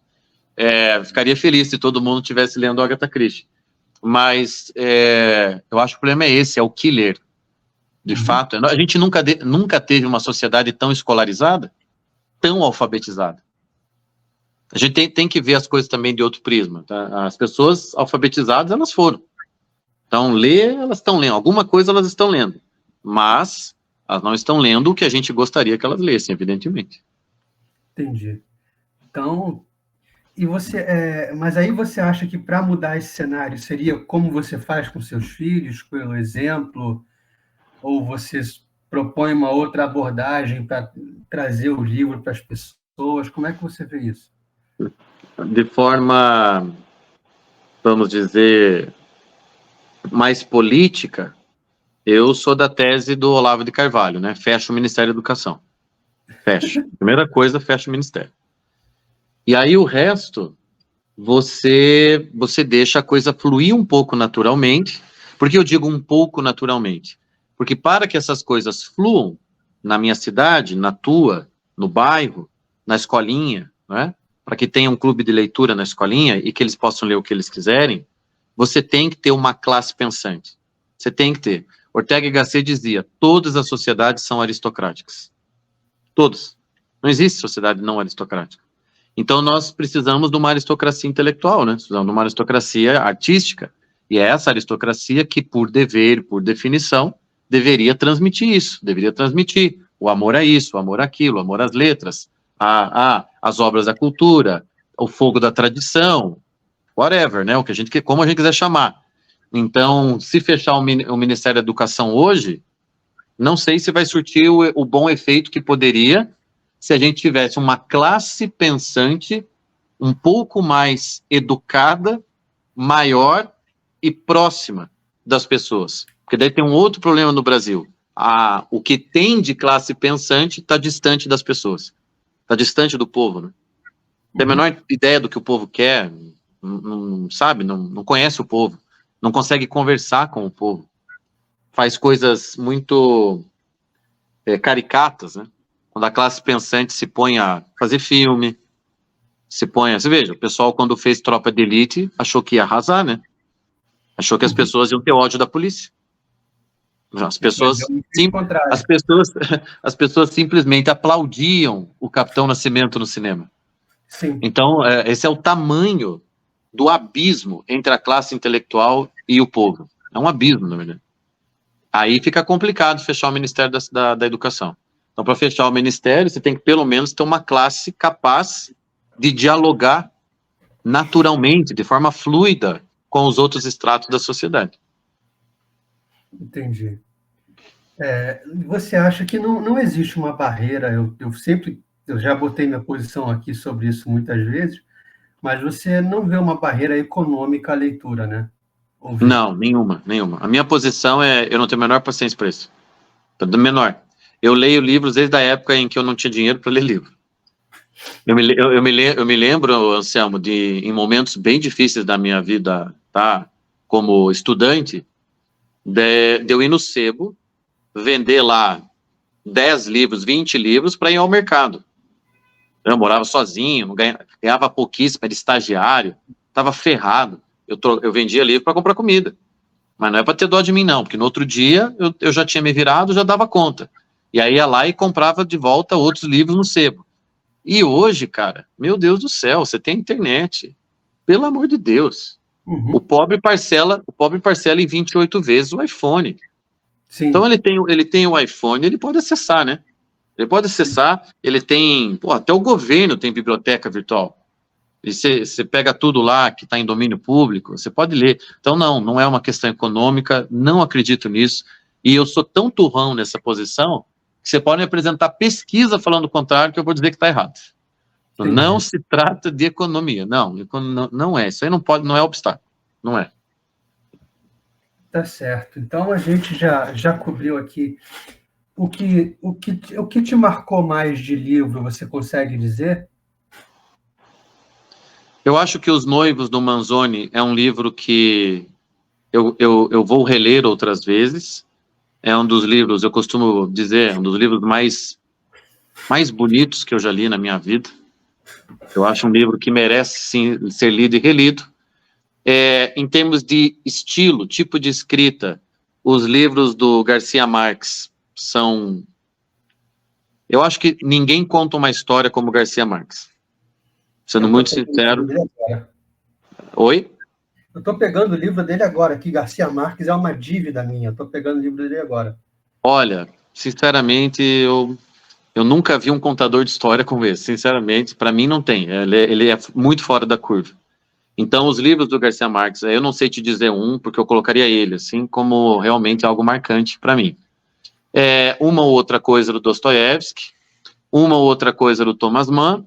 Ficaria feliz se todo mundo estivesse lendo Agatha Christie. Mas eu acho que o problema é esse, é o que ler. De fato, a gente nunca teve uma sociedade tão escolarizada, tão alfabetizada. A gente tem que ver as coisas também de outro prisma. Tá? As pessoas alfabetizadas, elas foram. Então, ler, elas estão lendo. Alguma coisa elas estão lendo. Mas elas não estão lendo o que a gente gostaria que elas lessem, evidentemente. Entendi. Então, mas aí você acha que para mudar esse cenário seria como você faz com seus filhos, pelo exemplo, ou você propõe uma outra abordagem para trazer o livro para as pessoas? Como é que você vê isso? De forma, vamos dizer, mais política, eu sou da tese do Olavo de Carvalho, né? Fecha o Ministério da Educação. Fecha. Primeira coisa, fecha o Ministério. E aí o resto, você deixa a coisa fluir um pouco naturalmente. Por que eu digo um pouco naturalmente? Porque para que essas coisas fluam na minha cidade, na tua, no bairro, na escolinha, né? Para que tenha um clube de leitura na escolinha e que eles possam ler o que eles quiserem, você tem que ter uma classe pensante. Você tem que ter. Ortega y Gasset dizia, todas as sociedades são aristocráticas. Todas. Não existe sociedade não aristocrática. Então, nós precisamos de uma aristocracia intelectual, né? Precisamos de uma aristocracia artística. E é essa aristocracia que, por dever, por definição, deveria transmitir isso. Deveria transmitir o amor a isso, o amor àquilo, o amor às letras, as obras da cultura, o fogo da tradição, whatever, né? Como a gente quiser chamar. Então, se fechar o Ministério da Educação hoje, não sei se vai surtir o bom efeito que poderia se a gente tivesse uma classe pensante um pouco mais educada, maior e próxima das pessoas. Porque daí tem um outro problema no Brasil. O que tem de classe pensante está distante das pessoas. Está distante do povo, né? tem a menor ideia do que o povo quer, não sabe, não conhece o povo, não consegue conversar com o povo, faz coisas muito caricatas, né? Quando a classe pensante se põe a fazer filme, você veja, o pessoal quando fez Tropa de Elite achou que ia arrasar, né? Achou que as pessoas iam ter ódio da polícia. As pessoas, as pessoas simplesmente aplaudiam o Capitão Nascimento no cinema. Sim. Então, esse é o tamanho do abismo entre a classe intelectual e o povo. É um abismo, na verdade. Aí fica complicado fechar o Ministério da Educação. Então, para fechar o Ministério, você tem que pelo menos ter uma classe capaz de dialogar naturalmente, de forma fluida, com os outros estratos da sociedade. Entendi. Você acha que não existe uma barreira? Eu já botei minha posição aqui sobre isso muitas vezes, mas você não vê uma barreira econômica à leitura, né? Não, nenhuma. A minha posição eu não tenho a menor paciência para isso. Menor. Eu leio livros desde a época em que eu não tinha dinheiro para ler livro. Eu me lembro, Anselmo, em momentos bem difíceis da minha vida, tá? Como estudante, de eu ir no sebo, vender lá 10 livros, 20 livros para ir ao mercado. Eu morava sozinho, ganhava pouquíssimo, era estagiário, estava ferrado. Eu vendia livro para comprar comida. Mas não é para ter dó de mim, não, porque no outro dia eu já tinha me virado, já dava conta. E aí ia lá e comprava de volta outros livros no sebo. E hoje, cara, meu Deus do céu, você tem internet. Pelo amor de Deus. Uhum. O pobre parcela em 28 vezes o iPhone. Sim. Então ele tem o iPhone, ele pode acessar, né? Ele pode acessar, ele tem... até o governo tem biblioteca virtual. E você pega tudo lá que está em domínio público, você pode ler. Então, não é uma questão econômica, não acredito nisso. E eu sou tão turrão nessa posição que você pode me apresentar pesquisa falando o contrário que eu vou dizer que está errado. Entendi. Não se trata de economia, não é. Isso aí não é obstáculo, não é. Tá certo. Então, a gente já cobriu aqui o que te marcou mais de livro, você consegue dizer? Eu acho que Os Noivos do Manzoni é um livro que eu vou reler outras vezes. É um dos livros, eu costumo dizer, um dos livros mais bonitos que eu já li na minha vida. Eu acho um livro que merece, sim, ser lido e relido. Em termos de estilo, tipo de escrita, os livros do Garcia Marques são... Eu acho que ninguém conta uma história como Garcia Marques. Sendo muito sincero... Oi? Eu estou pegando o livro dele agora, que Garcia Marques é uma dívida minha. Estou pegando o livro dele agora. Olha, sinceramente, eu nunca vi um contador de história como esse. Sinceramente, para mim não tem. Ele é muito fora da curva. Então, os livros do Garcia Marques, eu não sei te dizer porque eu colocaria ele, assim, como realmente algo marcante para mim. Uma ou outra coisa do Dostoiévski, uma ou outra coisa do Thomas Mann,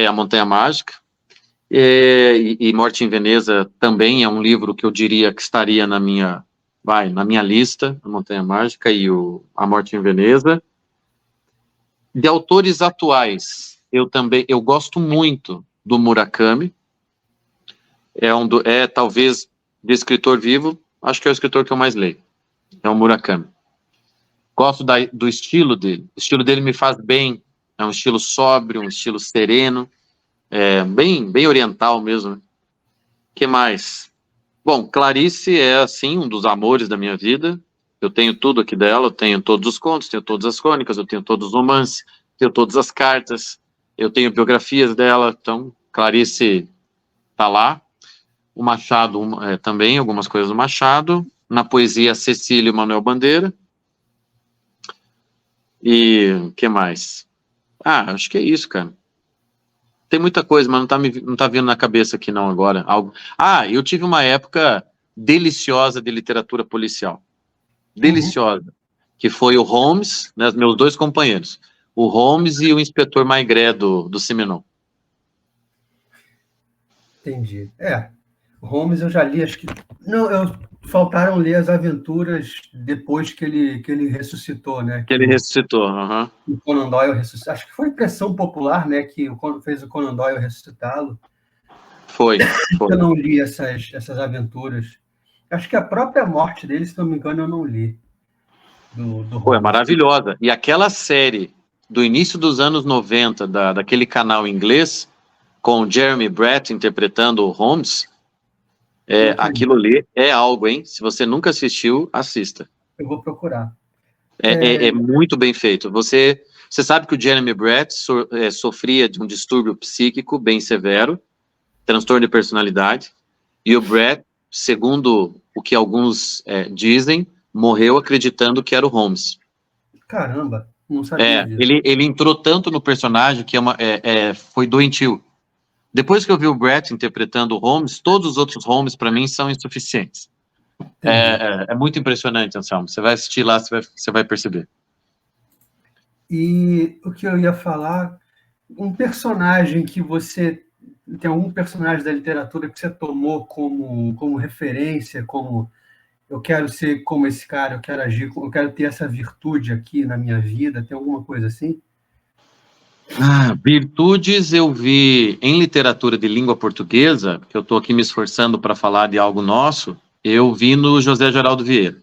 A Montanha Mágica, e Morte em Veneza também é um livro que eu diria que estaria na minha lista, A Montanha Mágica e A Morte em Veneza. De autores atuais, eu gosto muito do Murakami, talvez de escritor vivo, acho que é o escritor que eu mais leio, é o Murakami. Gosto do estilo dele, o estilo dele me faz bem, é um estilo sóbrio, um estilo sereno, bem oriental mesmo. O que mais? Bom, Clarice é, assim, um dos amores da minha vida, eu tenho tudo aqui dela, eu tenho todos os contos, tenho todas as crônicas, eu tenho todos os romances, tenho todas as cartas, eu tenho biografias dela, então Clarice tá lá. O Machado também, algumas coisas do Machado. Na poesia, Cecília e Manuel Bandeira. E o que mais? Acho que é isso, cara. Tem muita coisa, mas não tá vindo na cabeça aqui não agora. Eu tive uma época deliciosa de literatura policial. Deliciosa. Que foi o Holmes, né, meus dois companheiros. O Holmes e o Inspetor Maigret do Simenon. Entendi. Holmes eu já li, acho que... Não, faltaram ler as aventuras depois que ele ressuscitou, né? Que ele ressuscitou, o Conan Doyle ressuscitou. Acho que foi pressão popular, né? Que fez o Conan Doyle ressuscitá-lo. Foi. Eu não li essas aventuras. Acho que a própria morte dele, se não me engano, eu não li. Pô, é maravilhosa. E aquela série do início dos anos 90, daquele canal inglês, com o Jeremy Brett interpretando o Holmes, aquilo ali é algo, hein? Se você nunca assistiu, assista. Eu vou procurar. É muito bem feito. Você sabe que o Jeremy Brett sofria de um distúrbio psíquico bem severo, transtorno de personalidade, e o Brett, segundo o que alguns dizem, morreu acreditando que era o Holmes. Caramba, não sabia disso. Ele entrou tanto no personagem que foi doentio. Depois que eu vi o Brett interpretando o Holmes, todos os outros Holmes, para mim, são insuficientes. É muito impressionante, Anselmo. Você vai assistir lá, você vai perceber. E o que eu ia falar, um personagem que você... Tem algum personagem da literatura que você tomou como referência, como eu quero ser como esse cara, eu quero agir, eu quero ter essa virtude aqui na minha vida? Tem alguma coisa assim? Virtudes eu vi em literatura de língua portuguesa, que eu estou aqui me esforçando para falar de algo nosso, eu vi no José Geraldo Vieira.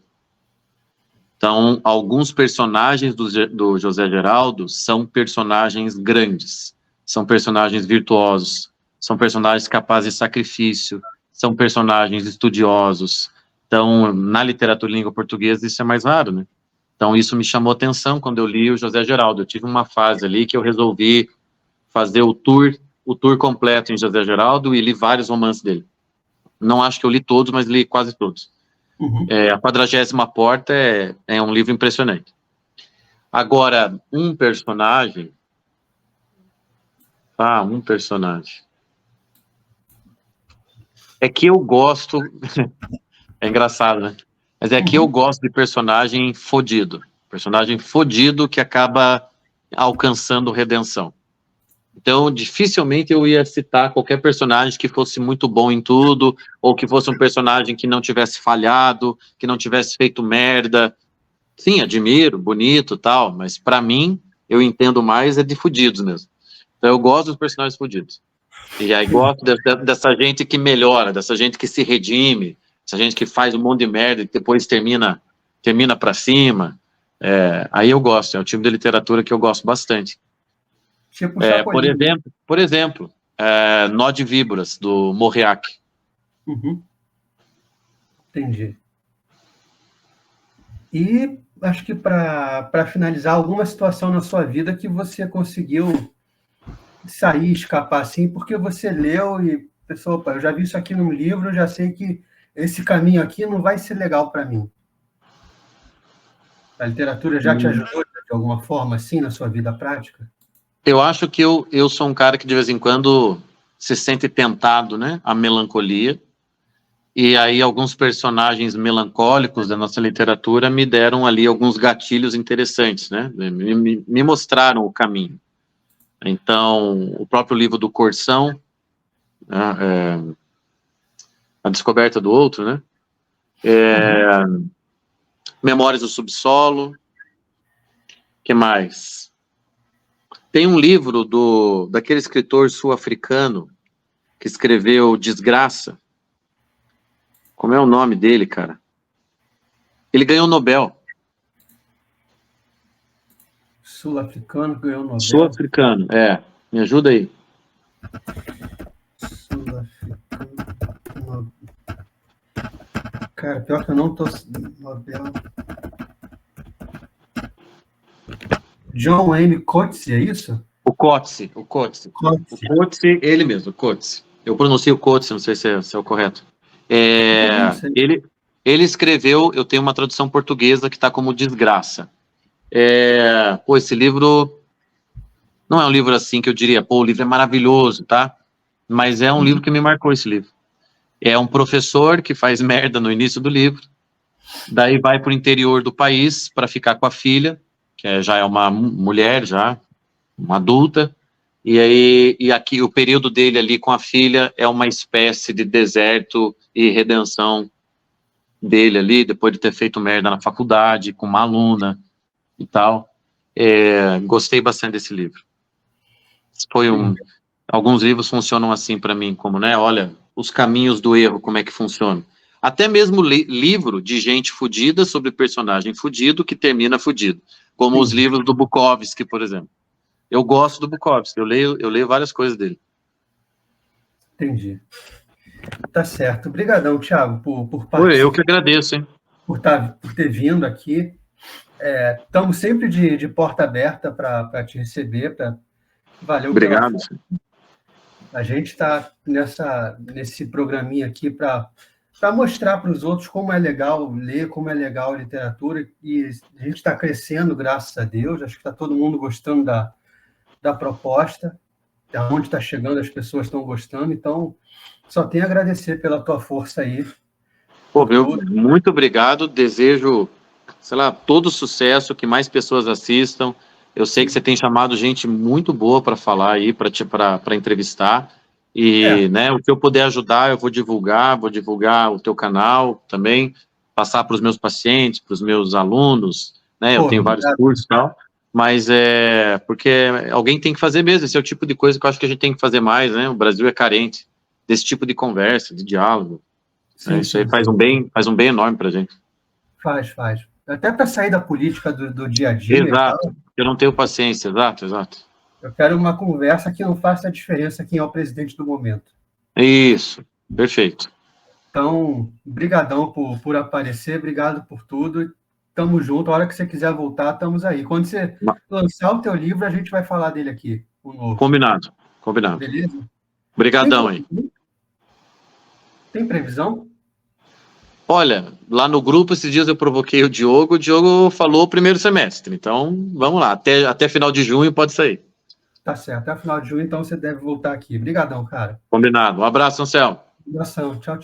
Então, alguns personagens do José Geraldo são personagens grandes, são personagens virtuosos, são personagens capazes de sacrifício, são personagens estudiosos. Então, na literatura de língua portuguesa, isso é mais raro, né? Então, isso me chamou atenção quando eu li o José Geraldo. Eu tive uma fase ali que eu resolvi fazer o tour completo em José Geraldo e li vários romances dele. Não acho que eu li todos, mas li quase todos. Uhum. A 40ª Porta é um livro impressionante. Agora, um personagem... um personagem... É que eu gosto... É engraçado, né? Mas é que eu gosto de personagem fodido. Personagem fodido que acaba alcançando redenção. Então, dificilmente eu ia citar qualquer personagem que fosse muito bom em tudo, ou que fosse um personagem que não tivesse falhado, que não tivesse feito merda. Sim, admiro, bonito, tal, mas para mim, eu entendo mais de fudidos mesmo. Então, eu gosto dos personagens fudidos. E aí gosto dessa gente que melhora, dessa gente que se redime, essa gente que faz um monte de merda e depois termina para cima. Aí eu gosto, é um tipo de literatura que eu gosto bastante. Tipo Por exemplo, Nó de Víboras, do Morreac. Uhum. Entendi. E acho que para finalizar, alguma situação na sua vida que você conseguiu sair, escapar assim, porque você leu e pensou, opa, eu já vi isso aqui num livro, eu já sei que esse caminho aqui não vai ser legal para mim. A literatura já te ajudou de alguma forma assim na sua vida prática? Eu acho que eu sou um cara que de vez em quando se sente tentado, né, a melancolia, e aí alguns personagens melancólicos da nossa literatura me deram ali alguns gatilhos interessantes, né, me mostraram o caminho. Então, o próprio livro do Corção, né, A Descoberta do Outro, né, Memórias do Subsolo, que mais? Tem um livro daquele escritor sul-africano que escreveu Desgraça. Como é o nome dele, cara? Ele ganhou o Nobel. Sul-africano ganhou o Nobel? Sul-africano, me ajuda aí. Sul-africano. Cara, pior que eu não tô... Nobel... John M. Coetzee, é isso? O Coetzee, ele mesmo, o Coetzee. Eu pronuncio Coetzee, não sei se é o correto. Ele escreveu, eu tenho uma tradução portuguesa que está como Desgraça. Esse livro não é um livro assim que eu diria, o livro é maravilhoso, tá? Mas é um livro que me marcou, esse livro. É um professor que faz merda no início do livro, daí vai para o interior do país para ficar com a filha, que já é uma mulher, já, uma adulta, e aqui o período dele ali com a filha é uma espécie de deserto e redenção dele ali, depois de ter feito merda na faculdade, com uma aluna e tal. Gostei bastante desse livro. Foi alguns livros funcionam assim para mim, como, né, olha, os caminhos do erro, como é que funciona. Até mesmo livro de gente fudida sobre personagem fudido que termina fudido, como os livros do Bukowski, por exemplo. Eu gosto do Bukowski, eu leio várias coisas dele. Entendi. Tá certo. Obrigadão, Thiago, por participar. Eu que agradeço, hein? Por ter vindo aqui. Estamos sempre de porta aberta para te receber. Valeu. Obrigado. A gente está nesse programinha aqui para mostrar para os outros como é legal ler, como é legal a literatura, e a gente está crescendo, graças a Deus. Acho que está todo mundo gostando da proposta, aonde está chegando, as pessoas estão gostando, então só tenho a agradecer pela tua força aí. Muito obrigado, desejo, sei lá, todo sucesso, que mais pessoas assistam. Eu sei que você tem chamado gente muito boa para falar aí, para entrevistar, e né, o que eu puder ajudar, eu vou divulgar o teu canal também, passar para os meus pacientes, para os meus alunos, né, eu tenho vários cursos e tal, mas porque alguém tem que fazer mesmo, esse é o tipo de coisa que eu acho que a gente tem que fazer mais, né, o Brasil é carente desse tipo de conversa, de diálogo. Sim, isso aí faz um bem enorme para a gente. Faz. Até para sair da política do dia a dia. Exato, eu não tenho paciência, exato. Eu quero uma conversa que não faça a diferença quem é o presidente do momento. Isso, perfeito. Então, brigadão por aparecer, obrigado por tudo. Tamo junto, a hora que você quiser voltar, estamos aí. Quando você lançar o teu livro, a gente vai falar dele aqui, o novo. Combinado. Beleza? Obrigadão aí. Tem previsão? Olha, lá no grupo, esses dias eu provoquei o Diogo falou o primeiro semestre, então vamos lá, até final de junho pode sair. Tá certo, até final de junho, então você deve voltar aqui. Obrigadão, cara. Combinado. Um abraço, Anselmo. Um abração, tchau.